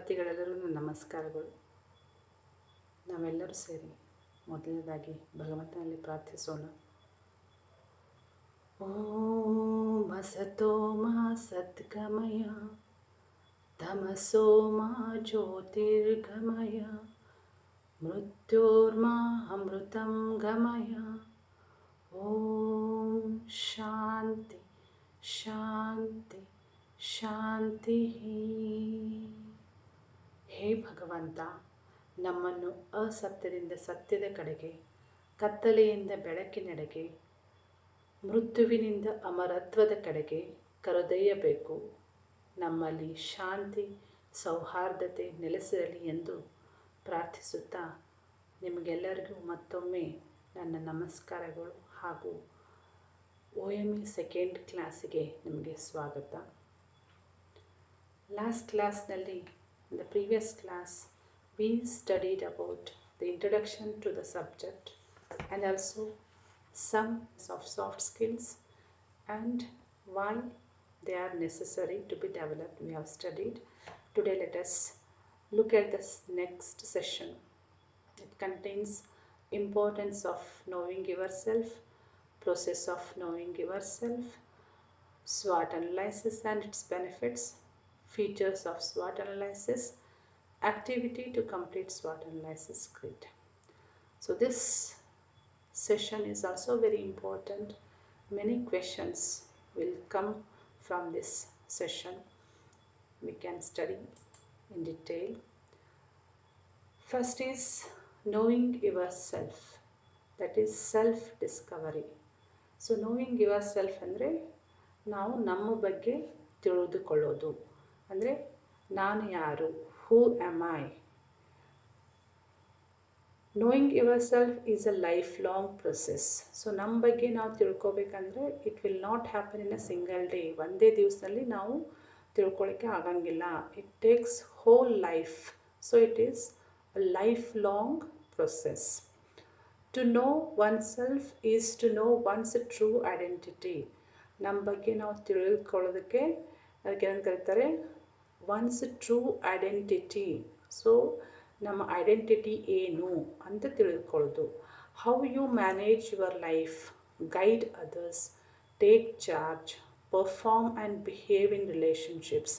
ವಿದ್ಯಾರ್ಥಿಗಳೆಲ್ಲರಿಗೂ ನಮಸ್ಕಾರಗಳು. ನಾವೆಲ್ಲರೂ ಸೇರಿ ಮೊದಲನೇದಾಗಿ ಭಗವಂತನಲ್ಲಿ ಪ್ರಾರ್ಥಿಸೋಣ. ಓಂ ಅಸತೋ ಮಾ ಸದ್ಗಮಯ ತಮಸೋ ಮಾ ಜ್ಯೋತಿರ್ಗಮಯ ಮೃತ್ಯೋರ್ಮಾ ಅಮೃತಂ ಗಮಯ. ಓಂ ಶಾಂತಿ ಶಾಂತಿ ಶಾಂತಿ. ಹೇ ಭಗವಂತ, ನಮ್ಮನ್ನು ಅಸತ್ಯದಿಂದ ಸತ್ಯದ ಕಡೆಗೆ, ಕತ್ತಲೆಯಿಂದ ಬೆಳಕಿನೆಡೆಗೆ, ಮೃತ್ಯುವಿನಿಂದ ಅಮರತ್ವದ ಕಡೆಗೆ ಕರೆದೊಯ್ಯಬೇಕು. ನಮ್ಮಲ್ಲಿ ಶಾಂತಿ ಸೌಹಾರ್ದತೆ ನೆಲೆಸಿರಲಿ ಎಂದು ಪ್ರಾರ್ಥಿಸುತ್ತಾ ನಿಮಗೆಲ್ಲರಿಗೂ ಮತ್ತೊಮ್ಮೆ ನನ್ನ ನಮಸ್ಕಾರಗಳು ಹಾಗೂ OME ಸೆಕೆಂಡ್ ಕ್ಲಾಸಿಗೆ ನಿಮಗೆ ಸ್ವಾಗತ. ಲಾಸ್ಟ್ ಕ್ಲಾಸ್ನಲ್ಲಿ, in the previous class, we studied about the introduction to the subject and also some of soft skills and why they are necessary to be developed. We have studied. Today let us look at this next session. It contains importance of knowing yourself, process of knowing yourself, SWOT analysis and its benefits, features of SWOT analysis, activity to complete SWOT analysis grid. So this session is also very important. Many questions will come from this session. We can study in detail. First is knowing yourself, that is self discovery. So knowing yourself ಅಂದರೆ ನಾವು ನಮ್ಮ ಬಗ್ಗೆ ತಿಳಿದುಕೊಳ್ಳೋದು. ಅಂದರೆ ನಾನು ಯಾರು, who am I? Knowing yourself is a lifelong process. So ನಮ್ಮ ಬಗ್ಗೆ ನಾವು ತಿಳ್ಕೊಬೇಕಂದ್ರೆ it will not happen in a single day. ಒಂದೇ ದಿವಸದಲ್ಲಿ ನಾವು ತಿಳ್ಕೊಳ್ಳಿಕ್ಕೆ ಆಗಂಗಿಲ್ಲ. It takes whole life. So it is a lifelong process. To know oneself is to know one's true identity. ನಮ್ಮ ಬಗ್ಗೆ ನಾವು ತಿಳ್ಕೊಳ್ಳೋದಕ್ಕೆ ಅದಕ್ಕೆ ಏನಂತ ಕರೀತಾರೆ, one's true identity. ಸೊ ನಮ್ಮ ಐಡೆಂಟಿಟಿ ಏನು ಅಂತ ತಿಳಿದುಕೊಳ್ಳೋದು. How you manage your life, guide others, take charge, perform and behave in relationships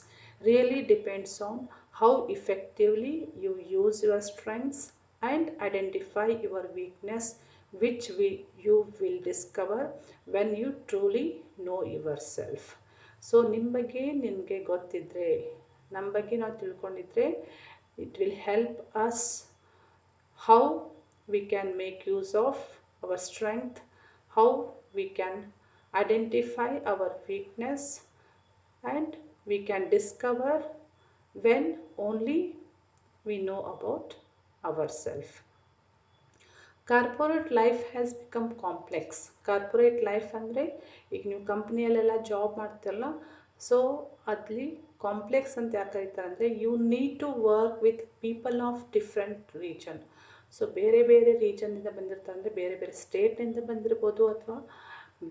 really depends on how effectively you use your strengths and identify your weakness, which you will discover when you truly know yourself. So ನಿಮ್ಮ ಬಗ್ಗೆ ನಿಮಗೆ ಗೊತ್ತಿದ್ದರೆ, ನಮ್ಮ ಬಗ್ಗೆ ನಾವು ತಿಳ್ಕೊಂಡಿದ್ರೆ, it will help us how we can make use of our strength, how we can identify our weakness, and we can discover when only we know about ourselves. Corporate life has become complex. Corporate life ಅಂದರೆ ಈಗ ನೀವು ಕಂಪ್ನಿಯಲ್ಲೆಲ್ಲ job ಮಾಡ್ತಿರಲ್ಲ, so ಅಲ್ಲಿ complex ಅಂತ ಯಾಕೆ ಕರೀತಾರೆ ಅಂದರೆ you need to work with people of different region. So ಬೇರೆ ಬೇರೆ ರೀಜನ್ನಿಂದ ಬಂದಿರ್ತಾರೆ, ಅಂದರೆ ಬೇರೆ ಬೇರೆ ಸ್ಟೇಟ್ನಿಂದ ಬಂದಿರ್ಬೋದು ಅಥವಾ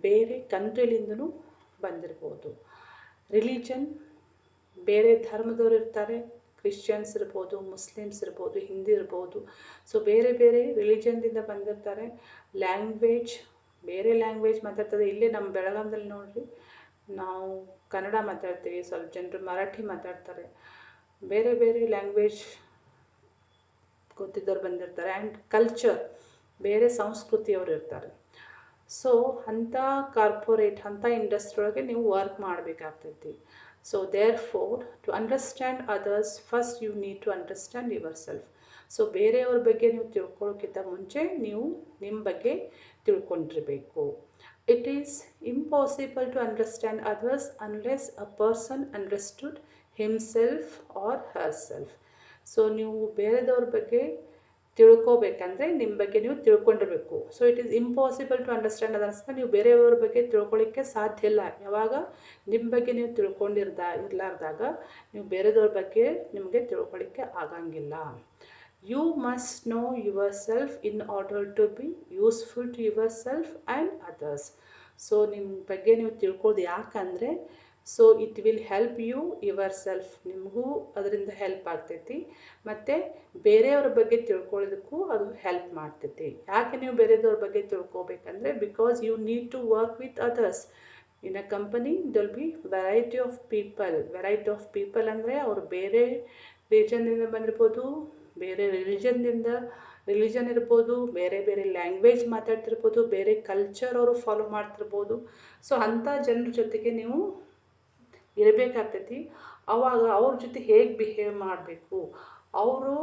ಬೇರೆ ಕಂಟ್ರಿಲಿಂದನೂ ಬಂದಿರ್ಬೋದು. ರಿಲಿಜನ್, ಬೇರೆ ಧರ್ಮದವರು ಇರ್ತಾರೆ, ಕ್ರಿಶ್ಚಿಯನ್ಸ್ ಇರ್ಬೋದು, ಮುಸ್ಲಿಮ್ಸ್ ಇರ್ಬೋದು, ಹಿಂದಿ ಇರ್ಬೋದು. ಸೊ ಬೇರೆ ಬೇರೆ ರಿಲಿಜನ್ದಿಂದ ಬಂದಿರ್ತಾರೆ. ಲ್ಯಾಂಗ್ವೇಜ್, ಬೇರೆ ಲ್ಯಾಂಗ್ವೇಜ್ ಮಾತಾಡ್ತಾರೆ. ಇಲ್ಲೇ ನಮ್ಮ ಬೆಳಗಾಂದಲ್ಲಿ ನೋಡ್ರಿ, ನಾವು ಕನ್ನಡ ಮಾತಾಡ್ತೀವಿ, ಸ್ವಲ್ಪ ಜನರು ಮರಾಠಿ ಮಾತಾಡ್ತಾರೆ, ಬೇರೆ ಬೇರೆ ಲ್ಯಾಂಗ್ವೇಜ್ ಗೊತ್ತಿದ್ದವ್ರು ಬಂದಿರ್ತಾರೆ. ಆ್ಯಂಡ್ ಕಲ್ಚರ್, ಬೇರೆ ಸಂಸ್ಕೃತಿಯವರು ಇರ್ತಾರೆ. ಸೊ ಅಂಥ ಕಾರ್ಪೊರೇಟ್, ಅಂಥ ಇಂಡಸ್ಟ್ರಿ ಒಳಗೆ ನೀವು ವರ್ಕ್ ಮಾಡಬೇಕಾಗ್ತೈತಿ. So therefore to understand others first you need to understand yourself. So ಬೇರೆಯವ್ರ ಬಗ್ಗೆ ನೀವು ತಿಳ್ಕೊಳ್ಳೋಕ್ಕಿಂತ ಮುಂಚೆ ನೀವು ನಿಮ್ಮ ಬಗ್ಗೆ ತಿಳ್ಕೊಂಡಿರಬೇಕು. It is impossible to understand others unless a person understood himself or herself. So ನೀವು ಬೇರೆದವ್ರ ಬಗ್ಗೆ ತಿಳ್ಕೊಬೇಕಂದ್ರೆ ನಿಮ್ಮ ಬಗ್ಗೆ ನೀವು ತಿಳ್ಕೊಂಡಿರಬೇಕು. So it is impossible to understand others. ನೀವು ಬೇರೆಯವ್ರ ಬಗ್ಗೆ ತಿಳ್ಕೊಳ್ಳಿಕ್ಕೆ ಸಾಧ್ಯ ಇಲ್ಲ. ಯಾವಾಗ ನಿಮ್ಮ ಬಗ್ಗೆ ನೀವು ಇರಲಾರ್ದಾಗ ನೀವು ಬೇರೆದವ್ರ ಬಗ್ಗೆ ನಿಮಗೆ ತಿಳ್ಕೊಳ್ಳಿಕ್ಕೆ ಆಗಂಗಿಲ್ಲ. You must know your self in order to be useful to your self and others. So ನಿಮ್ಮ ಬಗ್ಗೆ ನೀವು ತಿಳ್ಕೊಳ್ಳೋದು ಯಾಕಂದರೆ so it will help you your self, ನಿಮಗೂ ಅದರಿಂದ ಹೆಲ್ಪ್ ಆಗ್ತೈತಿ, ಮತ್ತು ಬೇರೆಯವ್ರ ಬಗ್ಗೆ ತಿಳ್ಕೊಳ್ಳೋದಕ್ಕೂ ಅದು ಹೆಲ್ಪ್ ಮಾಡ್ತೈತಿ. ಯಾಕೆ ನೀವು ಬೇರೆಯವ್ರ ಬಗ್ಗೆ ತಿಳ್ಕೊಬೇಕಂದ್ರೆ because you need to work with others. In a company there'll be variety of people ಅಂದರೆ ಅವರು ಬೇರೆ ರೀಜನ್ನಿಂದ ಬಂದಿರ್ಬೋದು, ಬೇರೆ ರಿಲಿಜನ್ ಇರ್ಬೋದು, ಬೇರೆ ಬೇರೆ ಲ್ಯಾಂಗ್ವೇಜ್ ಮಾತಾಡ್ತಿರ್ಬೋದು, ಬೇರೆ ಕಲ್ಚರ್ ಅವರು ಫಾಲೋ ಮಾಡ್ತಿರ್ಬೋದು. ಸೊ ಅಂಥ ಜನರ ಜೊತೆಗೆ ನೀವು ಇರಬೇಕಾಗ್ತೈತಿ. ಅವಾಗ ಅವ್ರ ಜೊತೆ ಹೇಗೆ ಬಿಹೇವ್ ಮಾಡಬೇಕು, ಅವರು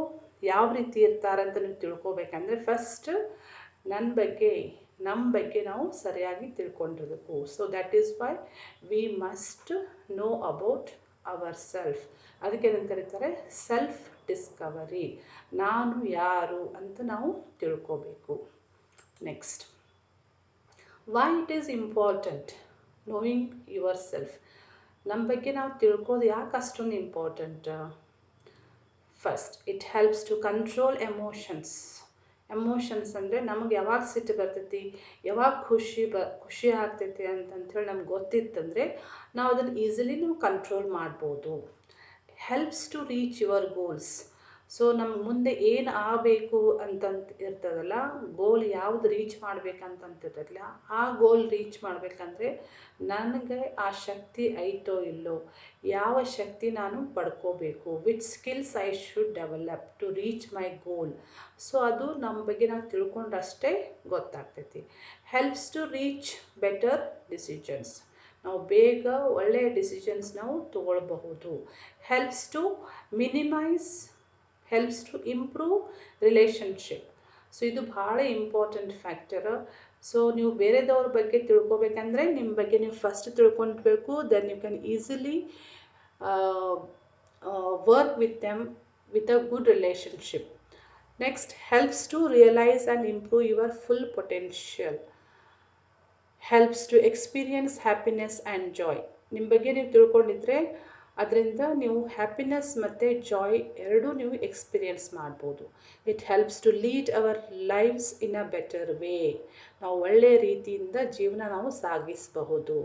ಯಾವ ರೀತಿ ಇರ್ತಾರಂತ ನೀವು ತಿಳ್ಕೊಬೇಕಂದ್ರೆ ಫಸ್ಟ್ ನಮ್ಮ ಬಗ್ಗೆ ನಾವು ಸರಿಯಾಗಿ ತಿಳ್ಕೊಂಡಿರ್ಬೇಕು. So that is why we must know about our self. ಅದಕ್ಕೆ ಏನಂತ ಕರೀತಾರೆ ಸೆಲ್ಫ್ ಡಿಸ್ಕವರಿ. ನಾನು ಯಾರು ಅಂತ ನಾವು ತಿಳ್ಕೋಬೇಕು. Next, why it is important knowing your self. ನಮ್ಮ ಬಗ್ಗೆ ನಾವು ತಿಳ್ಕೋದು ಯಾಕೆ ಅಷ್ಟೊಂದು important? First, it helps to control emotions ಅಂದರೆ ನಮಗೆ ಯಾವಾಗ ಸಿಟ್ಟು ಬರ್ತೈತಿ, ಯಾವಾಗ ಖುಷಿ ಆಗ್ತೈತಿ ಅಂತಂಥೇಳಿ ನಮ್ಗೆ ಗೊತ್ತಿತ್ತಂದರೆ ನಾವು ಅದನ್ನು ಈಸಿಲಿ ನಾವು ಕಂಟ್ರೋಲ್ ಮಾಡ್ಬೋದು. Helps to reach your goals. So ನಮ್ಗೆ ಮುಂದೆ ಏನು ಆಗಬೇಕು ಅಂತಂತ ಇರ್ತದಲ್ಲ, ಗೋಲ್ ಯಾವ್ದು ರೀಚ್ ಮಾಡ್ಬೇಕಂತಂತಿರ್ತದಲ್ಲ, ಆ ಗೋಲ್ ರೀಚ್ ಮಾಡಬೇಕಂದ್ರೆ ನನಗೆ ಆ ಶಕ್ತಿ ಐತೋ ಇಲ್ಲೋ, ಯಾವ ಶಕ್ತಿ ನಾನು ಪಡ್ಕೋಬೇಕು, which skills I should develop to reach my goal. So ಅದು ನಮ್ಮ ಬಗ್ಗೆ ನಾವು ತಿಳ್ಕೊಂಡಷ್ಟೇ ಗೊತ್ತಾಗ್ತೈತಿ. Helps to reach better decisions. ನಾವು ಬೇಗ ಒಳ್ಳೆಯ ಡಿಸಿಷನ್ಸ್ ನಾವು ತಗೊಳ್ಬಹುದು. Helps to improve relationship. So ಇದು ಭಾಳ ಇಂಪಾರ್ಟೆಂಟ್ ಫ್ಯಾಕ್ಟರ್. ಸೊ ನೀವು ಬೇರೆದವ್ರ ಬಗ್ಗೆ ತಿಳ್ಕೊಬೇಕಂದ್ರೆ ನಿಮ್ಮ ಬಗ್ಗೆ ನೀವು ಫಸ್ಟ್ ತಿಳ್ಕೊಳ್ಬೇಕು. Then you can easily work with them with a good relationship. Next, helps to realise and improve your full potential. Helps to experience happiness and joy. ನಿಮ್ಮ ಬಗ್ಗೆ ನೀವು ತಿಳ್ಕೊಂಡಿದ್ರೆ ಅದರಿಂದ ನೀವು ಹ್ಯಾಪಿನೆಸ್ ಮತ್ತು ಜಾಯ್ ಎರಡೂ ನೀವು ಎಕ್ಸ್ಪೀರಿಯನ್ಸ್ ಮಾಡ್ಬೋದು. It helps to lead our lives in a better way. ನಾವು ಒಳ್ಳೆಯ ರೀತಿಯಿಂದ ಜೀವನ ನಾವು ಸಾಗಿಸಬಹುದು.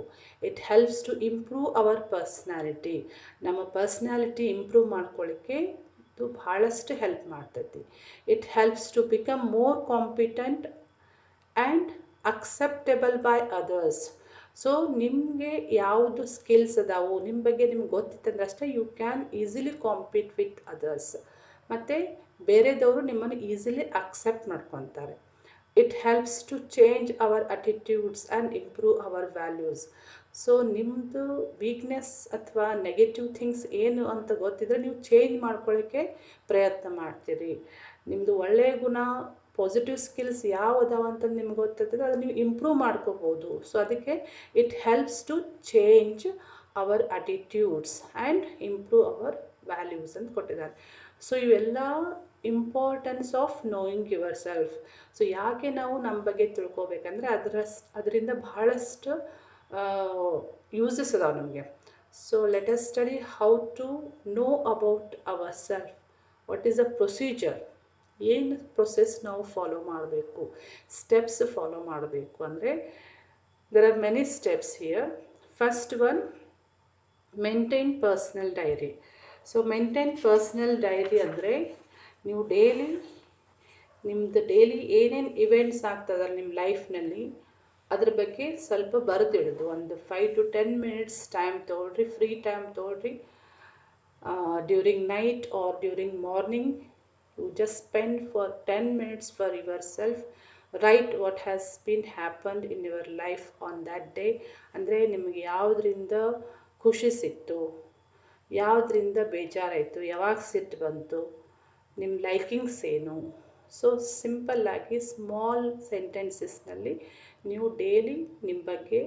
It helps to improve our personality. ನಮ್ಮ ಪರ್ಸ್ನಾಲಿಟಿ ಇಂಪ್ರೂವ್ ಮಾಡ್ಕೊಳ್ಳಿಕ್ಕೆ ಇದು ಭಾಳಷ್ಟು ಹೆಲ್ಪ್ ಮಾಡ್ತೈತಿ. It helps to become more competent and acceptable by others. So ನಿಮಗೆ ಯಾವುದು ಸ್ಕಿಲ್ಸ್ ಅದಾವು, ನಿಮ್ಮ ಬಗ್ಗೆ ನಿಮ್ಗೆ ಗೊತ್ತಿತ್ತಂದ್ರೆ ಅಷ್ಟೇ you can easily compete with others, ಮತ್ತು ಬೇರೆದವರು ನಿಮ್ಮನ್ನು ಈಸಿಲಿ ಅಕ್ಸೆಪ್ಟ್ ಮಾಡ್ಕೊತಾರೆ. It helps to change our attitudes and improve our values. So ನಿಮ್ಮದು ವೀಕ್ನೆಸ್ ಅಥವಾ ನೆಗೆಟಿವ್ ಥಿಂಗ್ಸ್ ಏನು ಅಂತ ಗೊತ್ತಿದ್ರೆ ನೀವು ಚೇಂಜ್ ಮಾಡ್ಕೊಳ್ಳೋಕ್ಕೆ ಪ್ರಯತ್ನ ಮಾಡ್ತೀರಿ. ನಿಮ್ಮದು ಒಳ್ಳೆಯ ಗುಣ, ಪಾಸಿಟಿವ್ ಸ್ಕಿಲ್ಸ್ ಯಾವುದಾವ ಅಂತ ನಿಮ್ಗೆ ಗೊತ್ತಿರ್ತದೆ ಅದನ್ನು ನೀವು ಇಂಪ್ರೂವ್ ಮಾಡ್ಕೋಬೋದು. ಸೊ ಅದಕ್ಕೆ it helps to change our attitudes and improve our values ಅಂತ ಕೊಟ್ಟಿದ್ದಾರೆ. ಸೊ ಇವೆಲ್ಲ importance of knowing your self. So ಯಾಕೆ ನಾವು ನಮ್ಮ ಬಗ್ಗೆ ತಿಳ್ಕೊಬೇಕಂದ್ರೆ ಅದರಿಂದ ಬಹಳಷ್ಟು ಯೂಸಸ್ ಅದಾವೆ ನಮಗೆ. So let us study how to know about our self. What is a procedure? ಏನು ಪ್ರೊಸೆಸ್ ನಾವು ಫಾಲೋ ಮಾಡಬೇಕು, ಸ್ಟೆಪ್ಸ್ ಫಾಲೋ ಮಾಡಬೇಕು ಅಂದರೆ there are many steps here. First one, maintain personal diary. So maintain personal diary ಅಂದರೆ ನೀವು daily ಏನೇನು events ಆಗ್ತದಲ್ಲ ನಿಮ್ಮ ಲೈಫ್ನಲ್ಲಿ ಅದ್ರ ಬಗ್ಗೆ ಸ್ವಲ್ಪ ಬರೆದಿಡೋದು. ಒಂದು 5 to 10 minutes ಟೈಮ್ ತೊಗೊಳ್ರಿ, ಫ್ರೀ ಟೈಮ್ ತೊಗೊಳ್ರಿ. During night or during morning you just spend for 10 minutes for yourself. Write what has been happened in your life on that day. ಅಂದರೆ ನಿಮಗೆ ಯಾವುದರಿಂದ ಖುಷಿ ಸಿಕ್ತು, ಯಾವುದರಿಂದ ಬೇಜಾರಾಯಿತು, ಯಾವಾಗ ಸಿಟ್ಟು ಬಂತು, ನಿಮ್ಮ ಲೈಕಿಂಗ್ಸ್ ಏನು. ಸೊ ಸಿಂಪಲ್ಲಾಗಿ ಸ್ಮಾಲ್ ಸೆಂಟೆನ್ಸಸ್ನಲ್ಲಿ ನೀವು ಡೈಲಿ ನಿಮ್ಮ ಬಗ್ಗೆ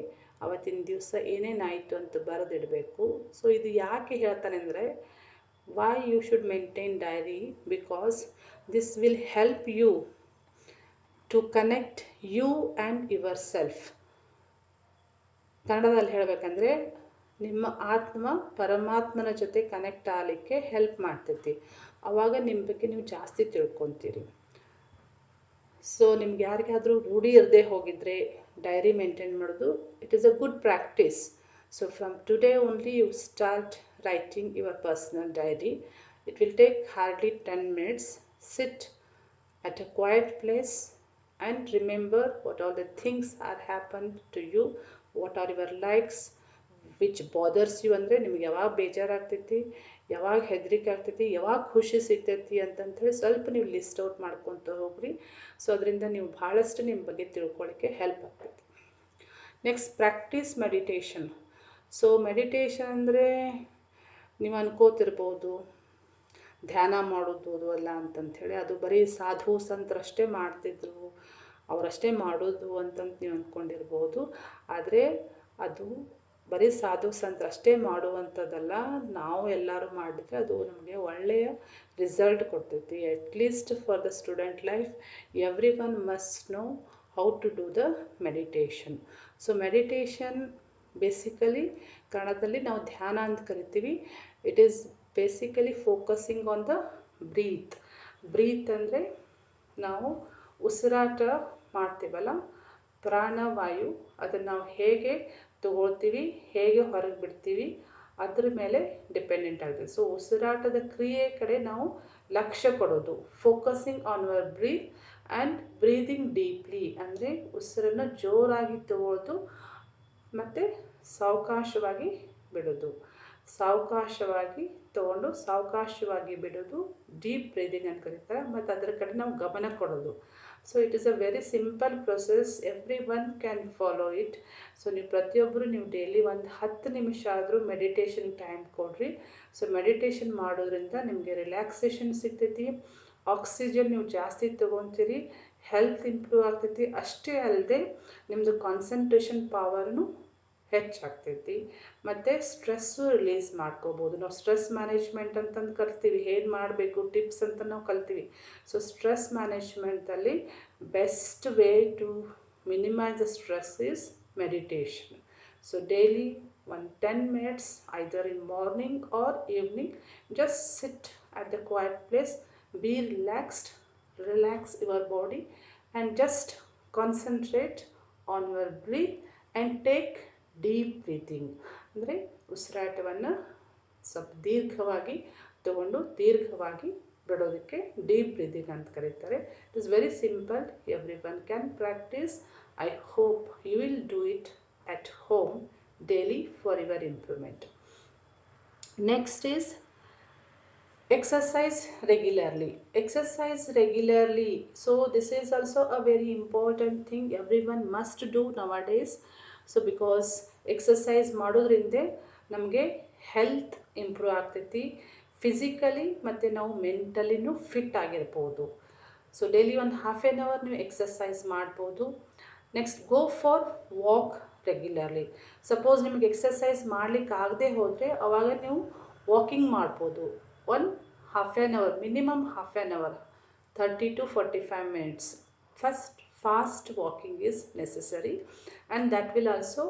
ಅವತ್ತಿನ ದಿವಸ ಏನೇನಾಯಿತು ಅಂತ ಬರೆದಿಡಬೇಕು. ಸೊ ಇದು ಯಾಕೆ ಹೇಳ್ತಾನೆ ಅಂದರೆ why you should maintain diary, because this will help you to connect you and yourself. ಕನ್ನಡದಲ್ಲಿ ಹೇಳಬೇಕಂದ್ರೆ ನಿಮ್ಮ ಆತ್ಮ ಪರಮಾತ್ಮನ ಜೊತೆ ಕನೆಕ್ಟ್ ಆಗಲಿಕ್ಕೆ ಹೆಲ್ಪ್ ಮಾಡ್ತೈತಿ. ಆವಾಗ ನಿಮ್ಮ ಬಗ್ಗೆ ನೀವು ಜಾಸ್ತಿ ತಿಳ್ಕೊತೀರಿ. ಸೊ ನಿಮ್ಗೆ ಯಾರಿಗಾದರೂ ರೂಢಿ ಇರದೇ ಹೋಗಿದ್ರೆ ಡೈರಿ ಮೇಂಟೈನ್ ಮಾಡೋದು it is a good practice. So from today only you start writing your personal diary. It will take hardly 10 minutes. Sit at a quiet place and remember what all the things are happened to you, what are your likes, which bothers you ಅಂದರೆ ನಿಮ್ಗೆ ಯಾವಾಗ ಬೇಜಾರಾಗ್ತೈತಿ, ಯಾವಾಗ ಹೆದರಿಕೆ ಆಗ್ತೈತಿ, ಯಾವಾಗ ಖುಷಿ ಸಿಗ್ತೈತಿ ಅಂತಂಥೇಳಿ ಸ್ವಲ್ಪ ನೀವು ಲಿಸ್ಟ್ ಔಟ್ ಮಾಡ್ಕೊತ ಹೋಗ್ರಿ. ಸೊ ಅದರಿಂದ ನೀವು ಭಾಳಷ್ಟು ನಿಮ್ಮ ಬಗ್ಗೆ ತಿಳ್ಕೊಳ್ಳಿಕ್ಕೆ ಹೆಲ್ಪ್ ಆಗ್ತೈತಿ. Next practice meditation. So meditation ಅಂದರೆ ನೀವು ಅನ್ಕೋತಿರ್ಬೋದು ಧ್ಯಾನ ಮಾಡೋದು ಅಲ್ಲ ಅಂತಂಥೇಳಿ, ಅದು ಬರೀ ಸಾಧು ಸಂತರಷ್ಟೇ ಮಾಡ್ತಿದ್ರು, ಅವರಷ್ಟೇ ಮಾಡೋದು ಅಂತಂತ ನೀವು ಅಂದ್ಕೊಂಡಿರ್ಬೋದು. ಆದರೆ ಅದು ಬರೀ ಸಾಧು ಸಂತರಷ್ಟೇ ಮಾಡುವಂಥದ್ದಲ್ಲ, ನಾವು ಎಲ್ಲರೂ ಮಾಡಿದ್ರೆ ಅದು ನಮಗೆ ಒಳ್ಳೆಯ ರಿಸಲ್ಟ್ ಕೊಡ್ತೈತಿ. At least for the student life every one must know how to do the meditation. So meditation basically ಕನ್ನಡದಲ್ಲಿ ನಾವು ಧ್ಯಾನ ಅಂತ ಕರಿತೀವಿ. It is basically focusing on the breath. Breath ಅಂದರೆ ನಾವು ಉಸಿರಾಟ ಮಾಡ್ತೀವಲ್ಲ, ಪ್ರಾಣವಾಯು, ಅದನ್ನು ನಾವು ಹೇಗೆ ತಗೊಳ್ತೀವಿ, ಹೇಗೆ ಹೊರಗೆ ಬಿಡ್ತೀವಿ, ಅದ್ರ ಮೇಲೆ ಡಿಪೆಂಡೆಂಟ್ ಆಗುತ್ತೆ. ಸೊ ಉಸಿರಾಟದ ಕ್ರಿಯೆ ಕಡೆ ನಾವು ಲಕ್ಷ್ಯ ಕೊಡೋದು, focusing on your breath and breathing deeply ಅಂದರೆ ಉಸಿರನ್ನು ಜೋರಾಗಿ ತಗೊಳ್ಳೋದು ಮತ್ತು ಸಾವಕಾಶವಾಗಿ ಬಿಡೋದು. ಸಾವಕಾಶವಾಗಿ ತಗೊಂಡು ಸಾವಕಾಶವಾಗಿ ಬಿಡೋದು ಡೀಪ್ ಬ್ರೀದಿಂಗ್ ಅಂತ ಕರೀತಾರೆ. ಮತ್ತು ಅದರ ಕಡೆ ನಾವು ಗಮನ ಕೊಡೋದು. So it is a very simple process, every one can follow it. So ನೀವು ಪ್ರತಿಯೊಬ್ಬರು ನೀವು ಡೈಲಿ ಒಂದು 10 ನಿಮಿಷ ಆದರೂ ಮೆಡಿಟೇಷನ್ ಟೈಮ್ ಕೊಡ್ರಿ. ಸೊ ಮೆಡಿಟೇಷನ್ ಮಾಡೋದ್ರಿಂದ ನಿಮಗೆ ರಿಲ್ಯಾಕ್ಸೇಷನ್ ಸಿಗ್ತೈತಿ, ಆಕ್ಸಿಜನ್ ನೀವು ಜಾಸ್ತಿ ತೊಗೊತೀರಿ, ಹೆಲ್ತ್ ಇಂಪ್ರೂವ್ ಆಗ್ತೈತಿ. ಅಷ್ಟೇ ಅಲ್ಲದೆ ನಿಮ್ಮದು ಕಾನ್ಸಂಟ್ರೇಷನ್ ಪವರ್ನು ಹೆಚ್ಚಾಗ್ತೈತಿ ಮತ್ತು ಸ್ಟ್ರೆಸ್ಸು ರಿಲೀಸ್ ಮಾಡ್ಕೋಬೋದು. ನಾವು ಸ್ಟ್ರೆಸ್ ಮ್ಯಾನೇಜ್ಮೆಂಟ್ ಅಂತಂದು ಕಲ್ತೀವಿ, ಹೇಗೆ ಮಾಡಬೇಕು ಟಿಪ್ಸ್ ಅಂತ ನಾವು ಕಲ್ತೀವಿ. ಸೊ ಸ್ಟ್ರೆಸ್ ಮ್ಯಾನೇಜ್ಮೆಂಟಲ್ಲಿ best way to minimise the stress is meditation. So daily 10 minutes either in morning or evening, just sit at the quiet place, be relaxed, relax your body and just concentrate on your breath and take deep breathing. ಅಂದರೆ ಉಸಿರಾಟವನ್ನು ಸ್ವಲ್ಪ ದೀರ್ಘವಾಗಿ ತಗೊಂಡು ದೀರ್ಘವಾಗಿ ಬಿಡೋದಕ್ಕೆ deep breathing ಅಂತ ಕರೀತಾರೆ. It is very simple, every one can practice. I hope you will do it at home daily for your improvement. Next is exercise regularly. Exercise regularly. So this is also a very important thing everyone must do nowadays. So because exercise ಮಾಡೋದ್ರಿಂದ ನಮಗೆ health improve ಆಗ್ತೈತಿ, physically ಮತ್ತು ನಾವು ಮೆಂಟಲಿನೂ fit ಆಗಿರ್ಬೋದು. So daily ಒಂದು half an hour ನೀವು exercise ಮಾಡ್ಬೋದು. Next go for walk regularly. Suppose ನಿಮಗೆ ಎಕ್ಸಸೈಸ್ ಮಾಡಲಿಕ್ಕೆ ಆಗದೆ ಹೋದರೆ ಆವಾಗ ನೀವು ವಾಕಿಂಗ್ ಮಾಡ್ಬೋದು. ಒಂದು half an hour, minimum half an hour, 30 to 45 minutes. First fast walking is necessary and that will also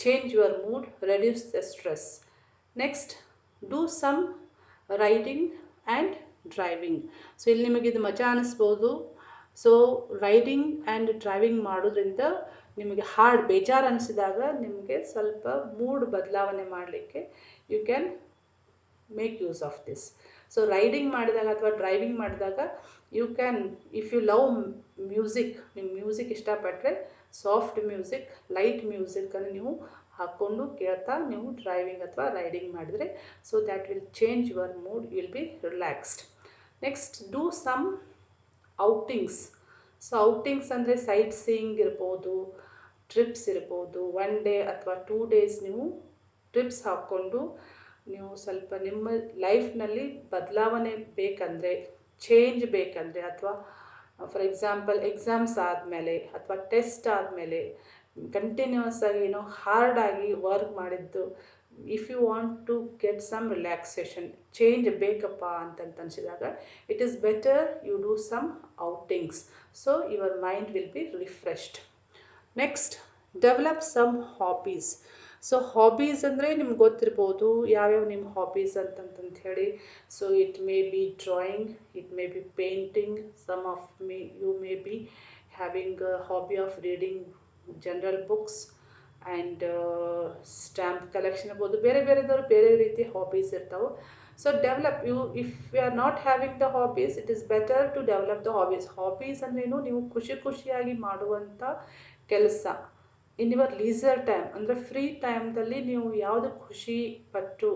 change your mood, reduce the stress. Next, do some riding and driving. So ಇಲ್ಲಿ ನಿಮಗೆ ಇದು ಮಜಾ ಅನ್ನಿಸ್ಬೋದು. So riding and driving ಮಾಡೋದ್ರಿಂದ ನಿಮಗೆ hard ಬೇಜಾರು ಅನಿಸಿದಾಗ ನಿಮಗೆ ಸ್ವಲ್ಪ mood ಬದಲಾವಣೆ ಮಾಡಲಿಕ್ಕೆ you can make use of this. So riding ಮಾಡಿದಾಗ ಅಥವಾ ಡ್ರೈವಿಂಗ್ ಮಾಡಿದಾಗ you can, if you love music, ನಿಮ್ಮ ಮ್ಯೂಸಿಕ್ ಇಷ್ಟಪಟ್ಟರೆ ಸಾಫ್ಟ್ ಮ್ಯೂಸಿಕ್, ಲೈಟ್ ಮ್ಯೂಸಿಕನ್ನು ನೀವು ಹಾಕ್ಕೊಂಡು ಕೇಳ್ತಾ ನೀವು ಡ್ರೈವಿಂಗ್ ಅಥವಾ ರೈಡಿಂಗ್ ಮಾಡಿದರೆ so that will change your mood, you will be relaxed. Next do some outings. So outings ಅಂದರೆ ಸೈಟ್ ಸೀಯಿಂಗ್ ಇರ್ಬೋದು, ಟ್ರಿಪ್ಸ್ ಇರ್ಬೋದು. 1 day ಅಥವಾ 2 days ನೀವು ಟ್ರಿಪ್ಸ್ ಹಾಕ್ಕೊಂಡು ನೀವು ಸ್ವಲ್ಪ ನಿಮ್ಮ ಲೈಫ್ನಲ್ಲಿ ಬದಲಾವಣೆ ಬೇಕಂದರೆ, ಚೇಂಜ್ ಬೇಕಂದರೆ, ಅಥವಾ ಫಾರ್ ಎಕ್ಸಾಂಪಲ್ ಎಕ್ಸಾಮ್ಸ್ ಆದಮೇಲೆ ಅಥವಾ ಟೆಸ್ಟ್ ಆದಮೇಲೆ ಕಂಟಿನ್ಯೂಸ್ ಆಗಿ ಏನೋ ಹಾರ್ಡಾಗಿ ವರ್ಕ್ ಮಾಡಿದ್ದು, if you want to get some relaxation, change ಬೇಕಪ್ಪ ಅಂತಂತ ಅನಿಸಿದಾಗ it is better you do some outings. So your mind will be refreshed. Next, develop some hobbies. So hobbies ಅಂದರೆ ನಿಮ್ಗೆ ಗೊತ್ತಿರ್ಬೋದು ಯಾವ್ಯಾವ ನಿಮ್ಮ ಹಾಬೀಸ್ ಅಂತಂತ ಹೇಳಿ. So it may be drawing, it may be painting, some of you may be having a hobby of reading general books and stamp collection ಇರ್ಬೋದು, ಬೇರೆ ಬೇರೆದವ್ರು ಬೇರೆ ರೀತಿ ಹಾಬೀಸ್ ಇರ್ತಾವೆ. So develop you if you are not having the hobbies, it is better to develop the hobbies. Hobbies ಅಂದ್ರೇನು, ನೀವು ಖುಷಿಯಾಗಿ ಮಾಡುವಂಥ ಕೆಲಸ ಇನ್ ಯುವರ್ ಲೀಸರ್ ಟೈಮ್, ಅಂದರೆ ಫ್ರೀ ಟೈಮ್ದಲ್ಲಿ ನೀವು ಯಾವುದು ಖುಷಿ ಪಟ್ಟು